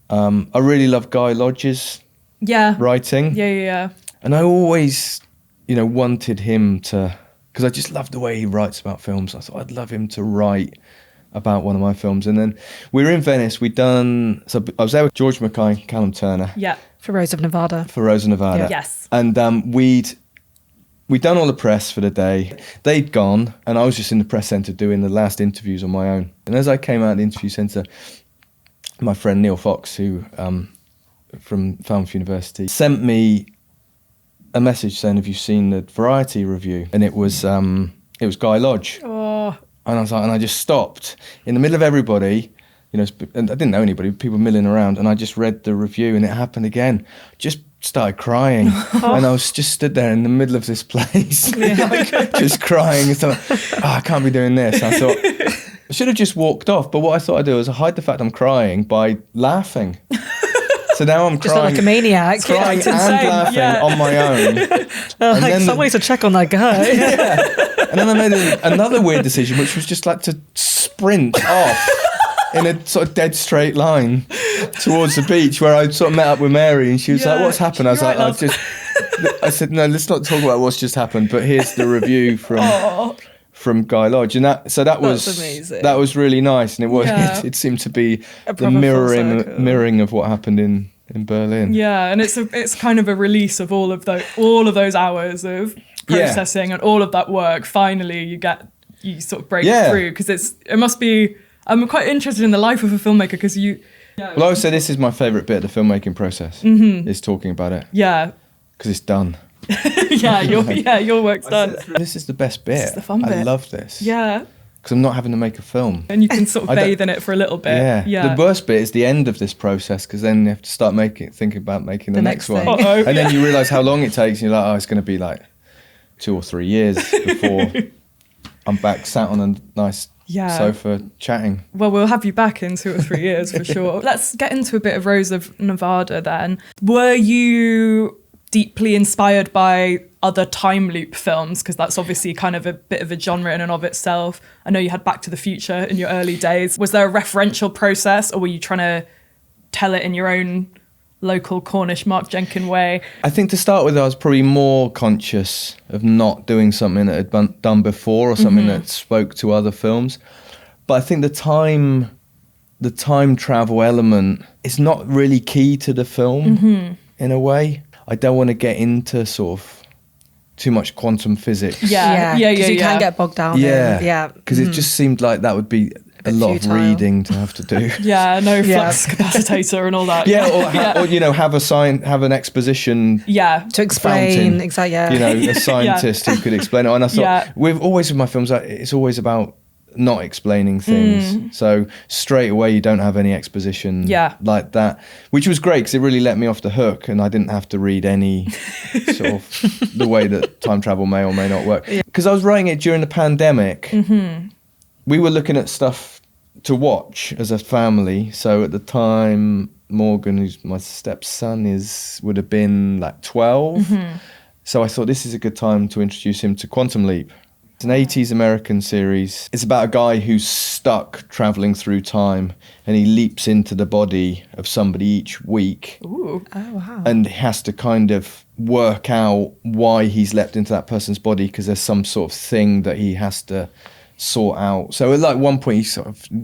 I really love Guy Lodge's writing. Yeah. And I always, wanted him to, because I just love the way he writes about films. I thought I'd love him to write about one of my films. And then we were in Venice. So I was there with George Mackay, Callum Turner. Yeah. For Rose of Nevada. Yeah. Yes. And we'd done all the press for the day. They'd gone, and I was just in the press centre doing the last interviews on my own. And as I came out of the interview centre, my friend Neil Fox, who from Falmouth University, sent me a message saying, have you seen the Variety review? And it was Guy Lodge. Oh. And I was like, and I just stopped in the middle of everybody, and I didn't know anybody, people milling around, and I just read the review, and it happened again. Just started crying, and I was just stood there in the middle of this place, just crying. And so, I can't be doing this. And I thought I should have just walked off, but what I thought I'd do is hide the fact I'm crying by laughing. So now I'm Just crying, like a maniac. crying and insane, laughing on my own. And then some way to check on that guy. And then I made another weird decision, which was just like to sprint off in a sort of dead straight line towards the beach, where I sort of met up with Mary, and she was like, what's happened? I was like, I said, no, let's not talk about what's just happened, but here's the review from Guy Lodge. And that was amazing. That was really nice, and it seemed to be the mirroring of what happened in Berlin. Yeah, and it's kind of a release of all of those hours of processing and all of that work. Finally, you sort of break through, because it must be. I'm quite interested in the life of a filmmaker, because you. Yeah. Well, I would say this is my favourite bit of the filmmaking process. Is talking about it. Yeah. Because it's done. Your work's done. This is the best bit. This is the fun bit. I love this. Yeah. Because I'm not having to make a film. And you can sort of bathe in it for a little bit. Yeah. The worst bit is the end of this process, because then you have to start thinking about making the next one. Uh-oh. And then you realise how long it takes, and you're like, it's going to be like 2 or 3 years before I'm back sat on a nice sofa chatting. Well, we'll have you back in 2 or 3 years for sure. Let's get into a bit of Rose of Nevada then. Were you deeply inspired by other time loop films? Because that's obviously kind of a bit of a genre in and of itself. I know you had Back to the Future in your early days. Was there a referential process, or were you trying to tell it in your own local Cornish Mark Jenkin way? I think to start with, I was probably more conscious of not doing something that had been done before, or something that spoke to other films. But I think the time travel element is not really key to the film in a way. I don't want to get into sort of too much quantum physics. Yeah. Because you can get bogged down. Because it just seemed like that would be a lot of reading to have to do. Flux capacitor and all that. Or have an exposition. To explain fountain, exactly. A scientist who could explain it. And I thought with my films, it's always about not explaining things. So straight away you don't have any exposition like that, which was great because it really let me off the hook, and I didn't have to read any sort of the way that time travel may or may not work. Because I was writing it during the pandemic. We were looking at stuff to watch as a family. So at the time, Morgan, who's my stepson, would have been like 12. So I thought this is a good time to introduce him to Quantum Leap. It's an 80s American series. It's about a guy who's stuck traveling through time, and he leaps into the body of somebody each week. Ooh. Oh, wow. And has to kind of work out why he's leapt into that person's body, because there's some sort of thing that he has to sort out. So at like one point, he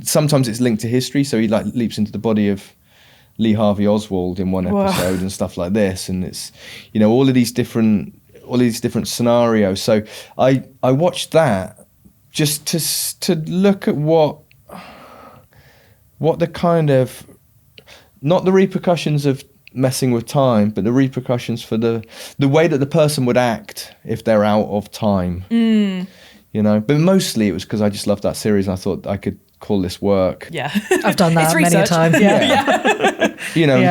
sometimes it's linked to history. So he like leaps into the body of Lee Harvey Oswald in one episode and stuff like this. And it's, all of these different scenarios. So I watched that just to look at what the kind of, not the repercussions of messing with time, but the repercussions for the way that the person would act if they're out of time. But mostly it was because I just loved that series and I thought I could call this work. Yeah. I've done that many a time. And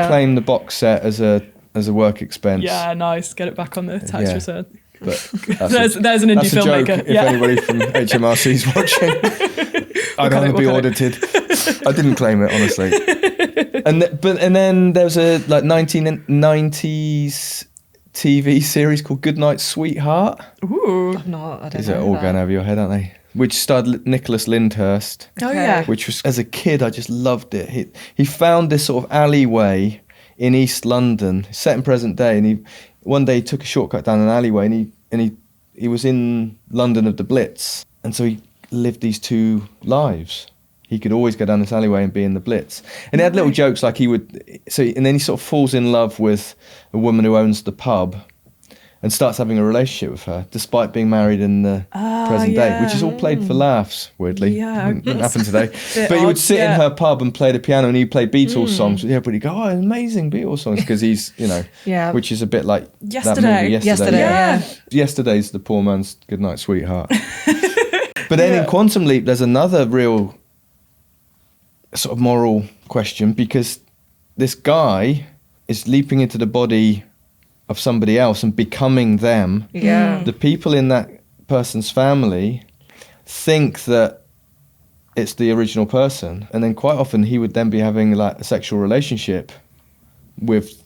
claim the box set as a work expense. Yeah, nice. Get it back on the tax return. But there's an indie filmmaker. If anybody from HMRC is watching, I don't want to be audited. I didn't claim it, honestly. And then there was a 1990s TV series called Goodnight Sweetheart. Ooh. I don't These know are all that. going over your head, aren't they? Which starred Nicholas Lyndhurst. Oh yeah. Which was, as a kid, I just loved it. He found this sort of alleyway in East London, set in present day, and one day he took a shortcut down an alleyway, and he was in London of the Blitz, and so he lived these two lives. He could always go down this alleyway and be in the Blitz, and he had little jokes like and then he sort of falls in love with a woman who owns the pub, and starts having a relationship with her, despite being married in the present day, which is all played for laughs, weirdly. Yeah. Wouldn't happen today. But he would sit in her pub and play the piano, and he'd play Beatles songs. Everybody go, oh, amazing Beatles songs, because he's, which is a bit like Yesterday. that movie, Yesterday. Yeah. Yesterday's the poor man's Goodnight Sweetheart. But then in Quantum Leap, there's another real sort of moral question, because this guy is leaping into the body of somebody else and becoming them. Yeah. The people in that person's family think that it's the original person, and then quite often he would then be having like a sexual relationship with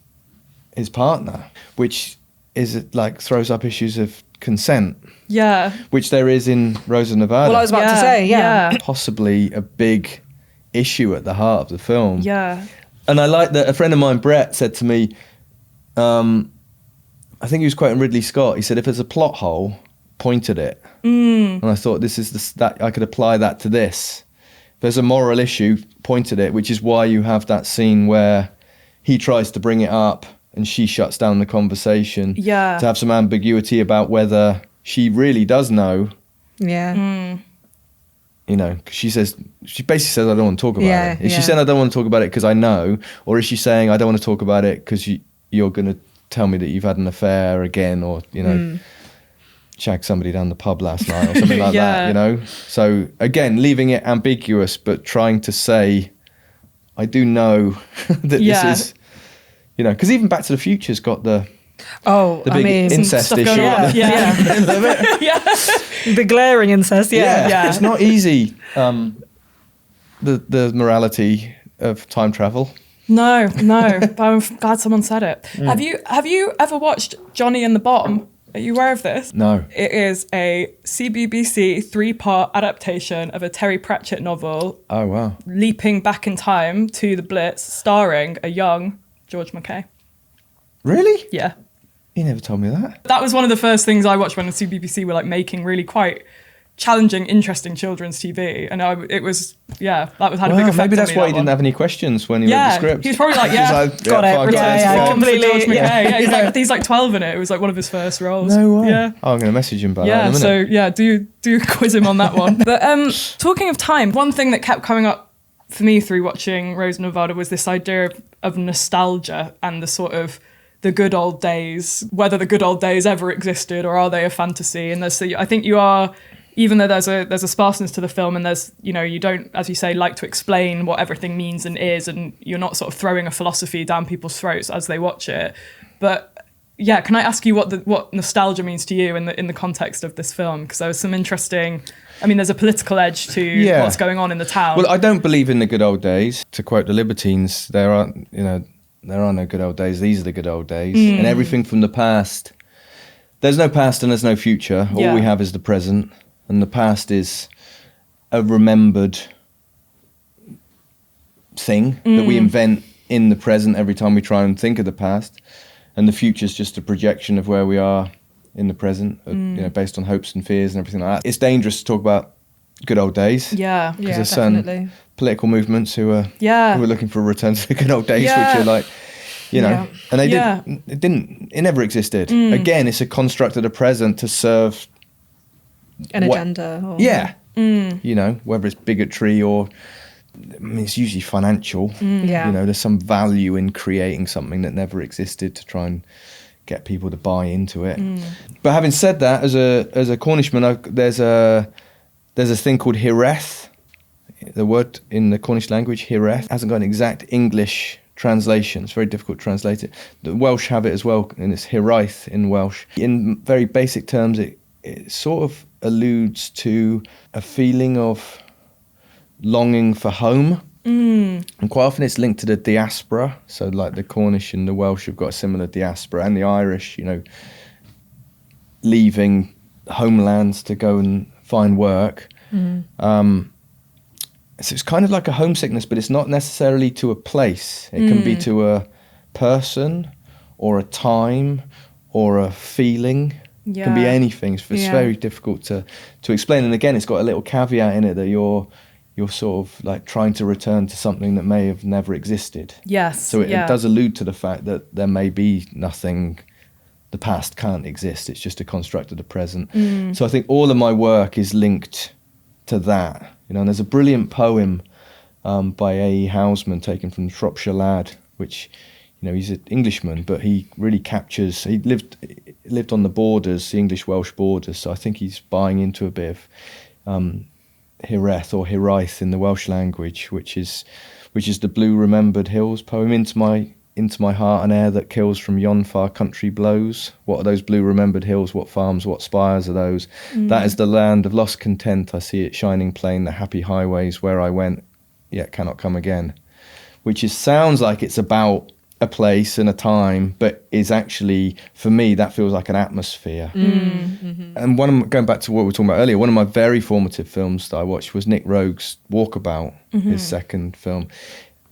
his partner, which is like throws up issues of consent. Yeah. Which there is in Rose of Nevada. Well, I was about to say, yeah. Possibly a big issue at the heart of the film. Yeah. And I like that a friend of mine, Brett, said to me, I think he was quoting Ridley Scott. He said, if there's a plot hole, point at it. And I thought, that I could apply that to this. If there's a moral issue, point at it, which is why you have that scene where he tries to bring it up and she shuts down the conversation. Yeah. To have some ambiguity about whether she really does know. Yeah. 'Cause she basically says, I don't want to talk about it. Is she yeah. saying I don't want to talk about it because I know? Or is she saying I don't want to talk about it because you're going to tell me that you've had an affair again, or, shag somebody down the pub last night or something like that, So again, leaving it ambiguous, but trying to say, I do know that this is, because even Back to the Future's got the big incest issue. Yeah. The glaring incest, Yeah. It's not easy, the morality of time travel. No, but I'm glad someone said it. Have you ever watched Johnny and the Bomb? Are you aware of this? No. It is a CBBC 3-part adaptation of a Terry Pratchett novel. Oh, wow. Leaping back in time to the Blitz, starring a young George Mackay. Really? Yeah. You never told me that. That was one of the first things I watched when the CBBC were like making really quite challenging, interesting children's TV, and had a big effect. Maybe that's on me, why he didn't have any questions when he read the script. He was probably like, got it. Completely. Yeah. He's like 12 in it. It was like one of his first roles. No way. Yeah. Oh, I'm going to message him about that in a minute. So do quiz him on that one. But talking of time, one thing that kept coming up for me through watching Rose of Nevada was this idea of nostalgia and the sort of the good old days, whether the good old days ever existed or are they a fantasy. And I think you are even though there's a sparseness to the film, and there's, you know, you don't, as you say, like to explain what everything means and is, and you're not sort of throwing a philosophy down people's throats as they watch it. But yeah, can I ask you what nostalgia means to you in the context of this film? Because there was some interesting, I mean, there's a political edge to what's going on in the town. Well, I don't believe in the good old days. To quote the Libertines, there are no good old days. These are the good old days. And everything from the past, there's no past and there's no future. All we have is the present. And the past is a remembered thing that we invent in the present every time we try and think of the past. And the future is just a projection of where we are in the present, you know, based on hopes and fears and everything like that. It's dangerous to talk about good old days. Yeah, because there's certain political movements who are looking for a return to the good old days, which are like, you know, and it never existed. Again, it's a construct of the present to serve an agenda. Or, you know, whether it's bigotry or, I mean, it's usually financial. You know, there's some value in creating something that never existed to try and get people to buy into it. But having said that, as a Cornishman, there's a thing called hireth. The word in the Cornish language, hireth, hasn't got an exact English translation. It's very difficult to translate it. The Welsh have it as well, and it's hiraeth in Welsh. In very basic terms, it sort of alludes to a feeling of longing for home. And quite often it's linked to the diaspora. So like the Cornish and the Welsh have got a similar diaspora, and the Irish, you know, leaving homelands to go and find work. So it's kind of like a homesickness, but it's not necessarily to a place. It can be to a person or a time or a feeling. It can be anything. It's very difficult to explain. And again, it's got a little caveat in it that you're sort of like trying to return to something that may have never existed. Yes. So it does allude to the fact that there may be nothing, the past can't exist. It's just a construct of the present. So I think all of my work is linked to that. You know, and there's a brilliant poem by A.E. Housman taken from Shropshire Lad, which, you know, he's an Englishman, but he really captures, he lived on the borders, the English-Welsh borders, so I think he's buying into a bit of hireth or hiraeth in the Welsh language, which is the blue remembered hills poem. Into my heart an air that kills from yon far country blows. What are those blue remembered hills? What farms, what spires are those? That is the land of lost content. I see it shining plain, the happy highways where I went, yet cannot come again. Which sounds like it's about a place and a time, but is actually, for me, that feels like an atmosphere. And going back to what we were talking about earlier, one of my very formative films that I watched was Nick Rogue's Walkabout, his second film.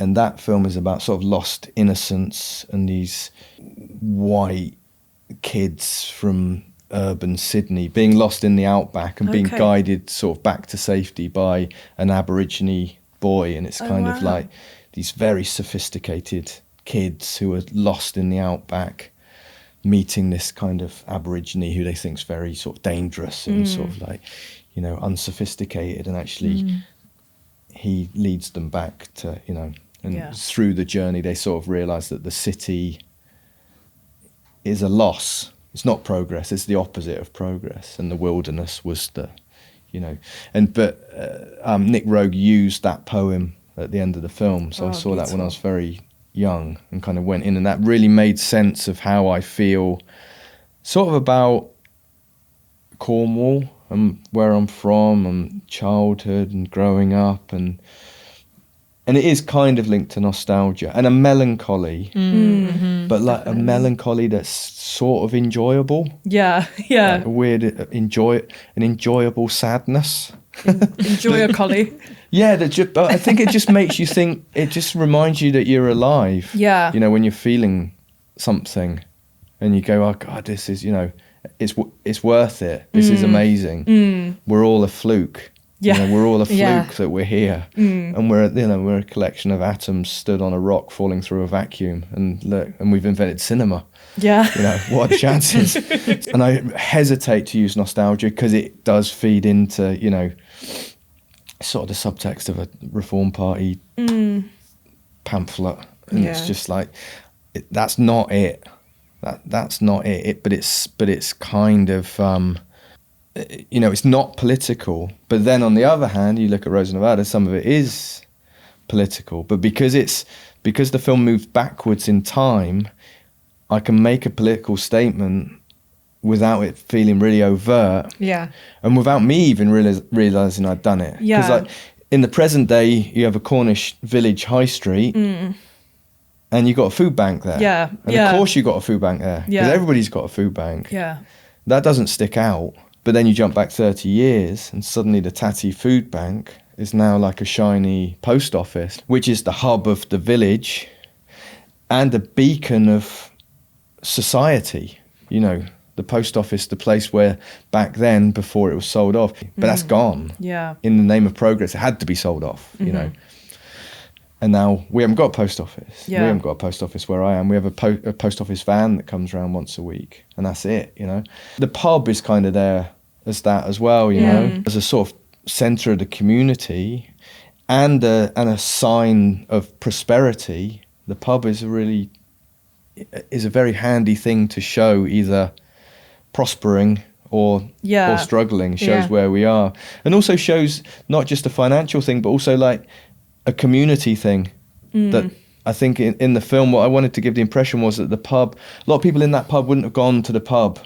And that film is about sort of lost innocence and these white kids from urban Sydney being lost in the outback and being guided sort of back to safety by an Aborigine boy. And it's kind of like these very sophisticated kids who are lost in the outback meeting this kind of Aborigine who they think is very sort of dangerous and sort of like, you know, unsophisticated. And actually he leads them back to, you know, and through the journey, they sort of realise that the city is a loss. It's not progress. It's the opposite of progress. And the wilderness was the, you know. But Nick Rogue used that poem at the end of the film. So I saw that when I was very young and kind of went in. And that really made sense of how I feel sort of about Cornwall and where I'm from and childhood and growing up. And it is kind of linked to nostalgia and a melancholy, but like a melancholy that's sort of enjoyable. Like a weird, an enjoyable sadness. Enjoy-a-colly. I think it just makes you think, it just reminds you that you're alive. Yeah. You know, when you're feeling something and you go, oh God, this is, you know, it's worth it. This is amazing. We're all a fluke. You know, we're all a fluke that we're here, and we're a collection of atoms stood on a rock falling through a vacuum. And look, and we've invented cinema. Yeah, you know, what are the chances? And I hesitate to use nostalgia because it does feed into, you know, sort of the subtext of a Reform Party pamphlet, and it's just like that's not it. That's not it. But it's kind of. it's not political. But then on the other hand, you look at Rose of Nevada, some of it is political. But because the film moves backwards in time, I can make a political statement without it feeling really overt. Yeah. And without me even realising I'd done it. Yeah. Because like in the present day, you have a Cornish village high street and you got a food bank there. Yeah. And of course you got a food bank there. Because everybody's got a food bank. Yeah. That doesn't stick out. But then you jump back 30 years and suddenly the Tatty food bank is now like a shiny post office, which is the hub of the village and a beacon of society. The post office, the place where back then, before it was sold off, but that's gone. Yeah. In the name of progress, it had to be sold off, And now we haven't got a post office. Yeah. We haven't got a post office where I am. We have a post office van that comes around once a week, and that's it, The pub is kind of there as that as well, as a sort of centre of the community and a sign of prosperity. The pub is a very handy thing to show either prospering or struggling, shows where we are, and also shows not just a financial thing but also like a community thing. That I think in the film, what I wanted to give the impression was that the pub, a lot of people in that pub wouldn't have gone to the pub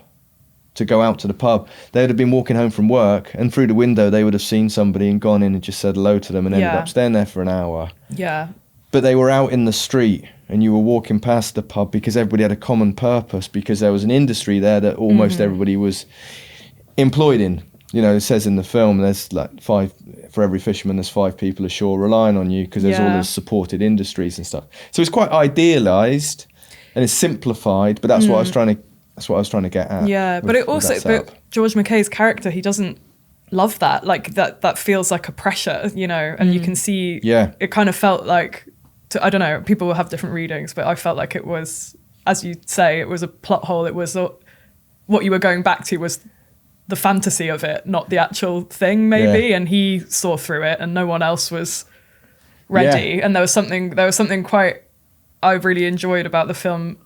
to go out to the pub. They would have been walking home from work, and through the window they would have seen somebody and gone in and just said hello to them and ended up staying there for an hour. But they were out in the street and you were walking past the pub because everybody had a common purpose, because there was an industry there that almost everybody was employed in. It says in the film there's like 5, for every fisherman there's 5 people ashore relying on you, because there's all those supported industries and stuff. So it's quite idealised and it's simplified, but that's what I was trying to get at. Yeah, but George Mackay's character, he doesn't love that. Like that feels like a pressure, and you can see it kind of felt like, I don't know, people will have different readings, but I felt like it was, as you say, it was a plot hole. It was what you were going back to was the fantasy of it, not the actual thing, maybe. Yeah. And he saw through it, and no one else was ready. Yeah. And there was something quite I really enjoyed about the film,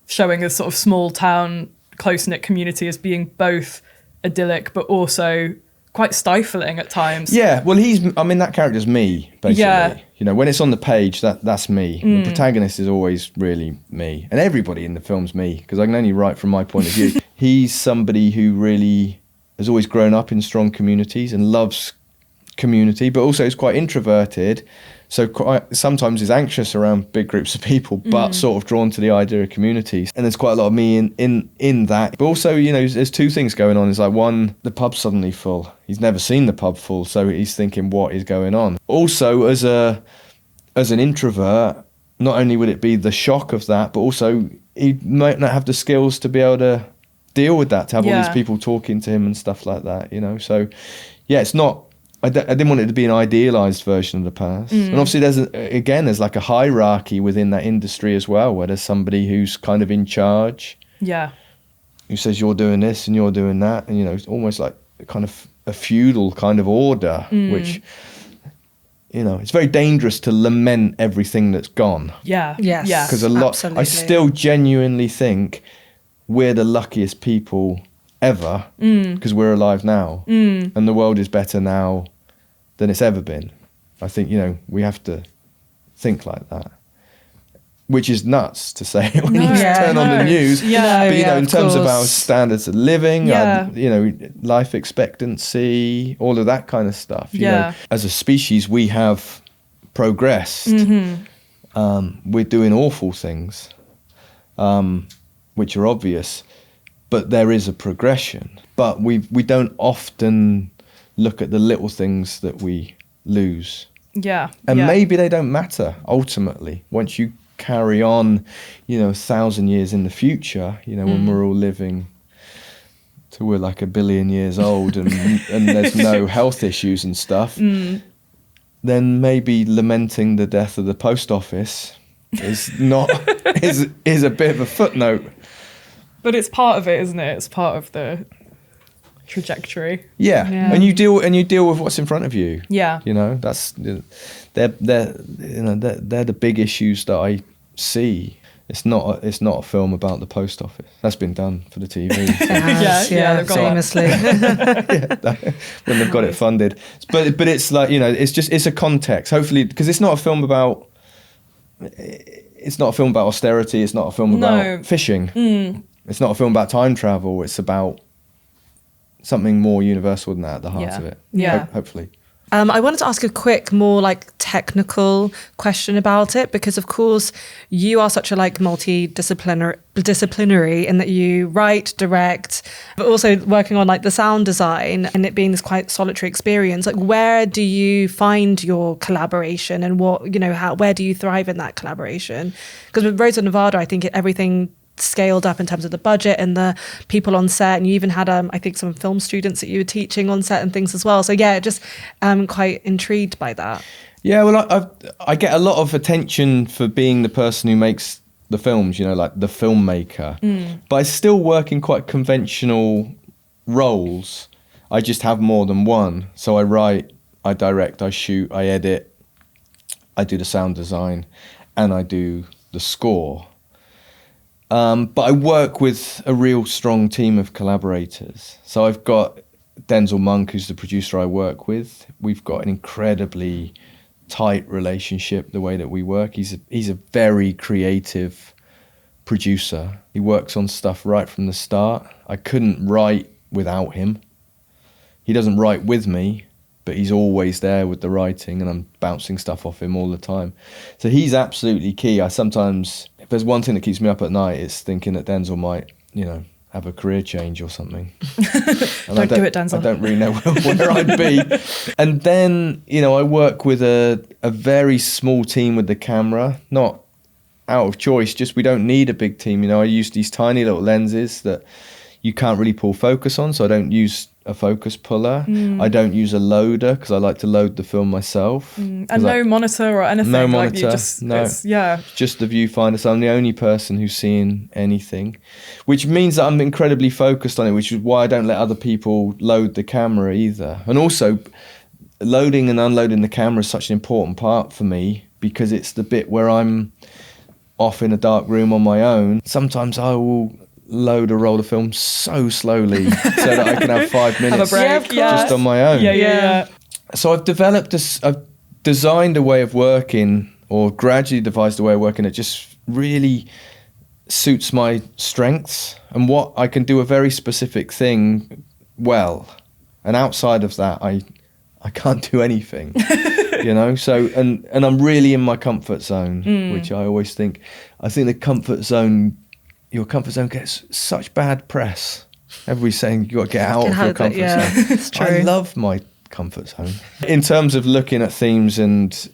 showing a sort of small town, close knit community as being both idyllic but also quite stifling at times. Yeah, well, that character's me, basically. Yeah. When it's on the page, that's me. The protagonist is always really me. And everybody in the film's me, because I can only write from my point of view. He's somebody who really has always grown up in strong communities and loves community, but also is quite introverted. So sometimes is anxious around big groups of people, but sort of drawn to the idea of communities. And there's quite a lot of me in that. But also, there's 2 things going on. It's like, one, the pub's suddenly full. He's never seen the pub full, so he's thinking, what is going on? Also, as an introvert, not only would it be the shock of that, but also he might not have the skills to be able to deal with that, to have all these people talking to him and stuff like that, So, yeah, it's not... I didn't want it to be an idealised version of the past. And obviously there's like a hierarchy within that industry as well, where there's somebody who's kind of in charge. Yeah. Who says you're doing this and you're doing that. And, it's almost like kind of a feudal kind of order, which, it's very dangerous to lament everything that's gone. Yeah. Yes. Yeah. Because I still genuinely think we're the luckiest people ever, because we're alive now, and the world is better now than it's ever been. I think we have to think like that, which is nuts to say when you turn on the news. Yeah, but in terms of our standards of living, our, life expectancy, all of that kind of stuff. As a species, we have progressed. We're doing awful things, which are obvious. But there is a progression. But we don't often look at the little things that we lose. Yeah. And maybe they don't matter, ultimately. Once you carry on, 1,000 years in the future, when we're all living till we're like 1 billion years old and there's no health issues and stuff, then maybe lamenting the death of the post office is a bit of a footnote. But it's part of it, isn't it? It's part of the trajectory. Yeah. And you deal with what's in front of you. Yeah. That's they're the big issues that I see. It's not a film about the post office. That's been done for the TV. They've got famously. When they've got it funded. But it's like, you know, it's a context. Hopefully, because it's not a film about austerity. It's not a film about fishing. It's not a film about time travel. It's about something more universal than that at the heart of it. Yeah. Hopefully. I wanted to ask a quick, more like technical question about it, because of course you are such a like multidisciplinary in that you write, direct, but also working on like the sound design and it being this quite solitary experience. Like, where do you find your collaboration and what, you know, where do you thrive in that collaboration? Because with Rose of Nevada, I think everything scaled up in terms of the budget and the people on set, and you even had I think some film students that you were teaching on set and things as well. So yeah, just quite intrigued by that. Yeah, well, I get a lot of attention for being the person who makes the films, you know, like the filmmaker. But I still work in quite conventional roles. I just have more than one. So I write, I direct, I shoot, I edit, I do the sound design, and I do the score. But I work with a real strong team of collaborators. So I've got Denzel Monk, who's the producer I work with. We've got an incredibly tight relationship, the way that we work. He's a very creative producer. He works on stuff right from the start. I couldn't write without him. He doesn't write with me, but he's always there with the writing, and I'm bouncing stuff off him all the time. So he's absolutely key. I sometimes, if there's one thing that keeps me up at night, it's thinking that Denzel might, you know, have a career change or something. Don't do it, Denzel. I don't really know where I'd be. And then, you know, I work with a very small team with the camera, not out of choice, just we don't need a big team. You know, I use these tiny little lenses that you can't really pull focus on, so I don't use a focus puller. I don't use a loader because I like to load the film myself. And no monitor or anything. No like monitor, you just, no. Just the viewfinder, so I'm the only person who's seeing anything, which means that I'm incredibly focused on it, which is why I don't let other people load the camera either. And also, loading and unloading the camera is such an important part for me because it's the bit where I'm off in a dark room on my own. Sometimes I will load a roll of film so slowly so that I can have 5 minutes have a break, just on my own. Yeah. So I've designed a way of working, or gradually devised a way of working that just really suits my strengths and what I can do a very specific thing well. And outside of that, I can't do anything. You know, so and I'm really in my comfort zone, which I always think. I think your comfort zone gets such bad press. Everybody's saying you got to get out of your comfort zone. It's true. I love my comfort zone. In terms of looking at themes and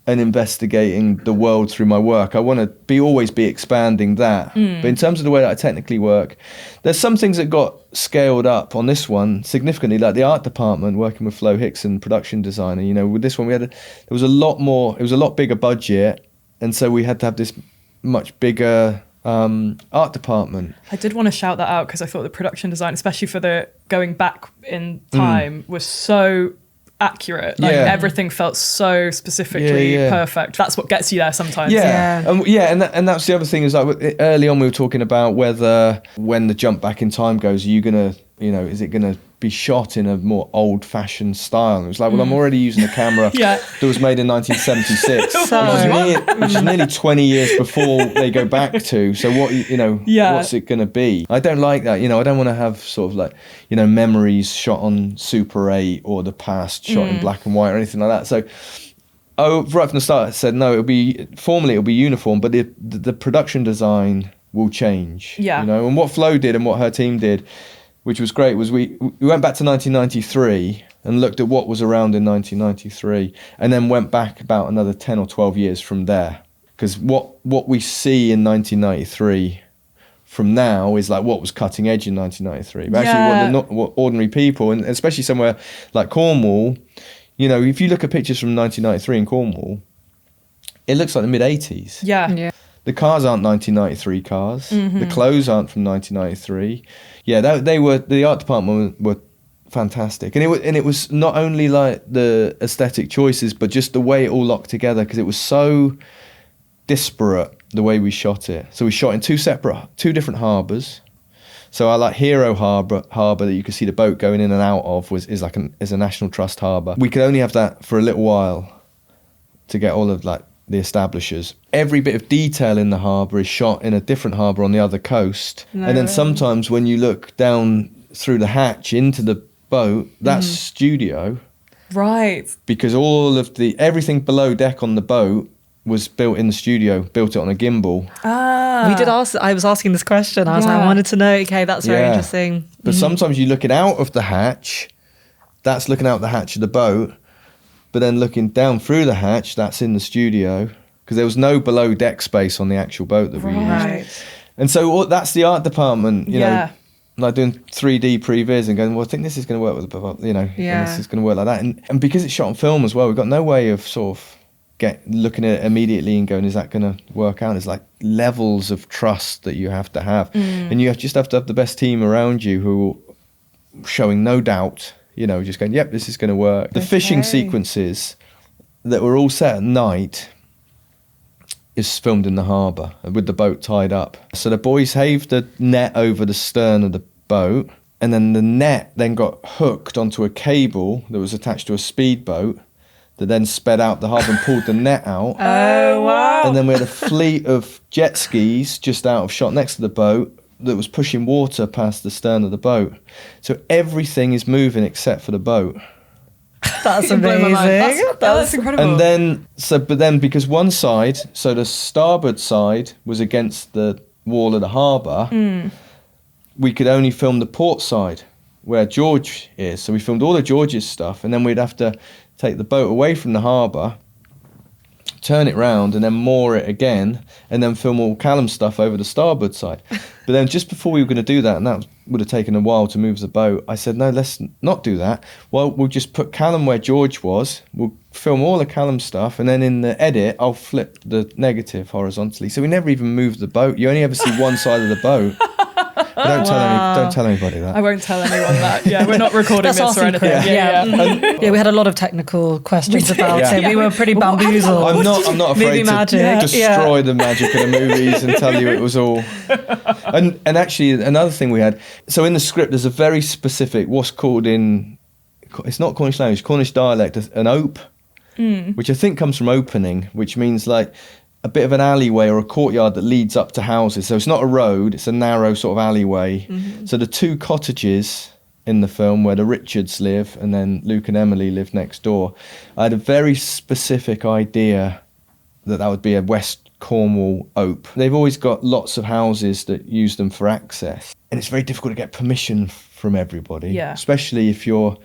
investigating the world through my work, I want to always be expanding that. But in terms of the way that I technically work, there's some things that got scaled up on this one significantly, like the art department, working with Flo Hickson, production designer. You know, with this one there was a lot bigger budget, and so we had to have this much bigger art department. I did want to shout that out because I thought the production design, especially for the going back in time, was so accurate. Like everything felt so specifically perfect. That's what gets you there sometimes. And that's the other thing is, like, early on we were talking about whether when the jump back in time goes, are you gonna, you know, is it gonna be shot in a more old-fashioned style? And it was like, well, I'm already using a camera that was made in 1976, which is nearly 20 years before they go back to. So what, you know, what's it going to be? I don't like that. You know, I don't want to have sort of like, you know, memories shot on Super 8 or the past shot in black and white or anything like that. So right from the start, I said, no, it'll be uniform, but the production design will change. Yeah. You know, and what Flo did and what her team did, which was great, was we went back to 1993 and looked at what was around in 1993, and then went back about another 10 or 12 years from there. Because what we see in 1993 from now is like what was cutting edge in 1993. But actually what ordinary people, and especially somewhere like Cornwall, you know, if you look at pictures from 1993 in Cornwall, it looks like the mid-80s. Yeah. The cars aren't 1993 cars. The clothes aren't from 1993. Yeah, the art department were fantastic, and it was not only like the aesthetic choices, but just the way it all locked together, because it was so disparate the way we shot it. So we shot in two different harbours. So our like hero harbour that you could see the boat going in and out of is a National Trust harbour. We could only have that for a little while to get all of like the establishers. Every bit of detail in the harbour is shot in a different harbour on the other coast. And then sometimes when you look down through the hatch into the boat, that's studio. Right. Because all of everything below deck on the boat was built in the studio, built it on a gimbal. We did ask, I was asking this question. I was like, I wanted to know, okay, that's very interesting. But sometimes you look it out of the hatch, that's looking out the hatch of the boat, but then looking down through the hatch, that's in the studio, because there was no below deck space on the actual boat that we used. And so that's the art department, you know, like doing 3D previs and going, well, I think this is going to work with, you know, and this is going to work like that. And because it's shot on film as well, we've got no way of sort of looking at it immediately and going, is that going to work out? It's like levels of trust that you have to have. And you just have to have the best team around you who are showing no doubt, you know, just going, yep, this is going to work. The fishing sequences that were all set at night is filmed in the harbour with the boat tied up. So the boys haved the net over the stern of the boat, and then the net then got hooked onto a cable that was attached to a speedboat that then sped out the harbour and pulled the net out. Oh, wow. And then we had a fleet of jet skis just out of shot next to the boat that was pushing water past the stern of the boat. So everything is moving except for the boat. That's amazing. That's incredible. And then, but then because one side, so the starboard side was against the wall of the harbour, we could only film the port side where George is. So we filmed all of George's stuff, and then we'd have to take the boat away from the harbour, turn it round, and then moor it again, and then film all Callum's stuff over the starboard side. But then just before we were going to do that, and that would have taken a while to move the boat, I said, no, let's not do that. Well, we'll just put Callum where George was, we'll film all of Callum's stuff, and then in the edit, I'll flip the negative horizontally. So we never even moved the boat. You only ever see one side of the boat. But don't tell anybody that. I won't tell anyone that. Yeah, we're not recording this or anything. Yeah, we had a lot of technical questions about it. We were pretty bamboozled. I'm not afraid to destroy the magic of the movies and tell you it was all. And actually, another thing we had. So in the script, there's a very specific what's called it's not Cornish language, Cornish dialect, an ope, which I think comes from opening, which means like a bit of an alleyway or a courtyard that leads up to houses. So it's not a road, it's a narrow sort of alleyway. So the two cottages in the film where the Richards live and then Luke and Emily live next door, I had a very specific idea that would be a West Cornwall ope. They've always got lots of houses that use them for access. And it's very difficult to get permission from everybody, especially if you're,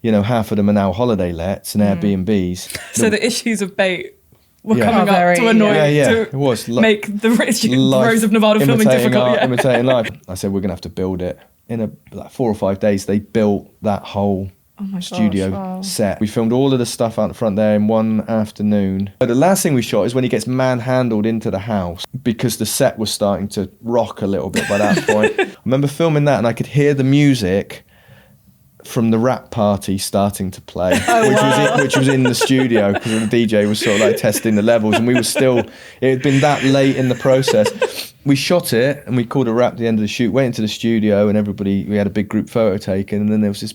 you know, half of them are now holiday lets and Airbnbs. So the issues of bait were coming up to annoy, it was make the Rose of Nevada filming difficult. Imitating life. I said, we're going to have to build it. In like 4 or 5 days, they built that whole studio set. We filmed all of the stuff out the front there in one afternoon. But the last thing we shot is when he gets manhandled into the house because the set was starting to rock a little bit by that point. I remember filming that and I could hear the music from the rap party starting to play, which was in the studio because the DJ was sort of like testing the levels, and we were still, it had been that late in the process. We shot it and we called a wrap at the end of the shoot, went into the studio and we had a big group photo taken, and then there was this,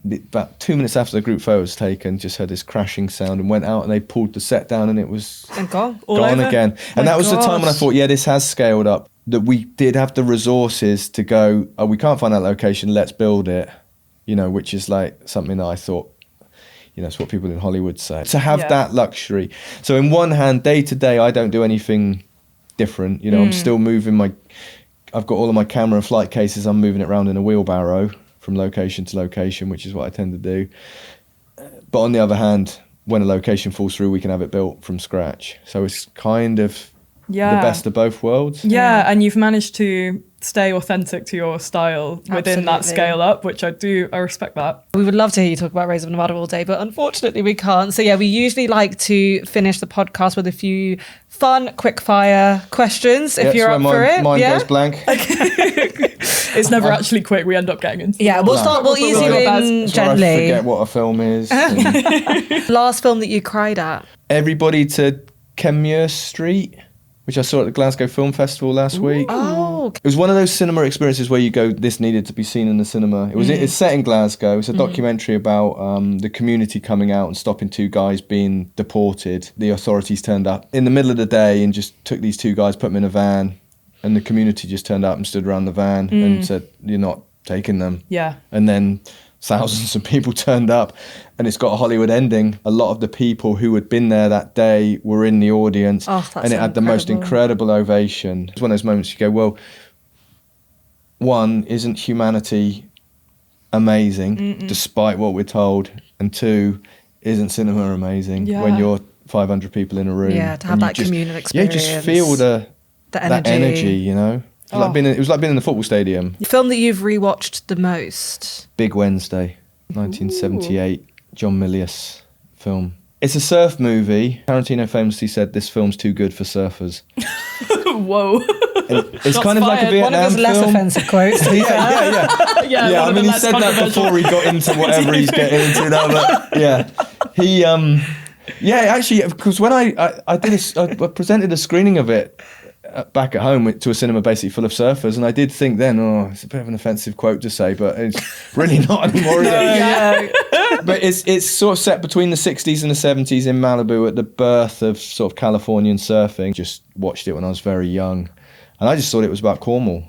about 2 minutes after the group photo was taken, just heard this crashing sound and went out and they pulled the set down and it was gone again. And that was the time when I thought, this has scaled up, that we did have the resources to go, we can't find that location, let's build it. You know, which is like something that I thought, you know, it's what people in Hollywood say. To have that luxury. So in one hand, day to day, I don't do anything different. You know, I'm still moving I've got all of my camera and flight cases, I'm moving it around in a wheelbarrow from location to location, which is what I tend to do. But on the other hand, when a location falls through, we can have it built from scratch. So it's kind of the best of both worlds. Yeah, and you've managed to stay authentic to your style within that scale up, which I respect that. We would love to hear you talk about Rose of Nevada all day, but unfortunately we can't. So we usually like to finish the podcast with a few fun quick fire questions if you're up for it. Mine goes blank. It's never actually quick, we end up getting into we'll ease you in gently. I forget what a film is. Last film that you cried at? Everybody to Kenmure Street. which I saw at the Glasgow Film Festival last week. Oh, It was one of those cinema experiences where you go, this needed to be seen in the cinema. It's set in Glasgow. It's a documentary about the community coming out and stopping 2 guys being deported. The authorities turned up in the middle of the day and just took these 2 guys, put them in a van, and the community just turned up and stood around the van and said, "You're not taking them." Yeah. And then thousands of people turned up, and it's got a Hollywood ending. A lot of the people who had been there that day were in the audience, and it had the most incredible ovation. It's one of those moments you go, well, one, isn't humanity amazing despite what we're told? And 2, isn't cinema amazing when you're 500 people in a room? Yeah, to have that communal experience. Yeah, just feel that energy, you know? It was like being in the football stadium. The film that you've rewatched the most? Big Wednesday, 1978, John Milius film. It's a surf movie. Tarantino famously said this film's too good for surfers. Whoa. It's kind of like a Vietnam One of his less film. offensive quotes. Yeah, I mean, he said that before he got into whatever he's getting into now, but yeah. He, actually, because when I presented a screening of it back at home to a cinema basically full of surfers, and I did think then, it's a bit of an offensive quote to say, but it's really not anymore, is it? But it's sort of set between the 60s and the 70s in Malibu at the birth of sort of Californian surfing. Just watched it when I was very young, and I just thought it was about Cornwall.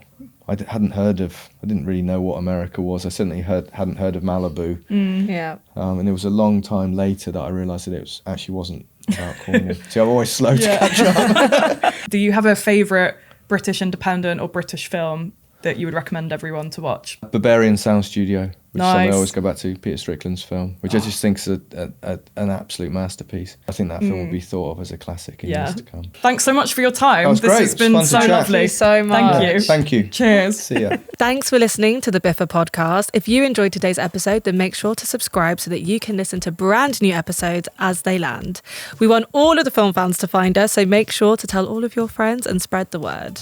I didn't really know what America was. I certainly hadn't heard of Malibu. And it was a long time later that I realised that it actually wasn't about Cornwall. See, I'm always slow to catch up. Do you have a favourite British independent or British film that you would recommend everyone to watch? Barbarian Sound Studio, which is something I Nice. always go back to, Peter Strickland's film, which I just think is an absolute masterpiece. I think that film will be thought of as a classic in years to come. Thanks so much for your time. That was This great. has It's been fun to so chat. lovely. Thank you so much. Thank you. Thank you. Cheers. See ya. Thanks for listening to the BIFA podcast. If you enjoyed today's episode, then make sure to subscribe so that you can listen to brand new episodes as they land. We want all of the film fans to find us, so make sure to tell all of your friends and spread the word.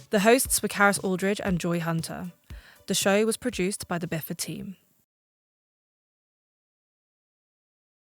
The hosts were Karis Aldridge and Joy Hunter. The show was produced by the BIFA team.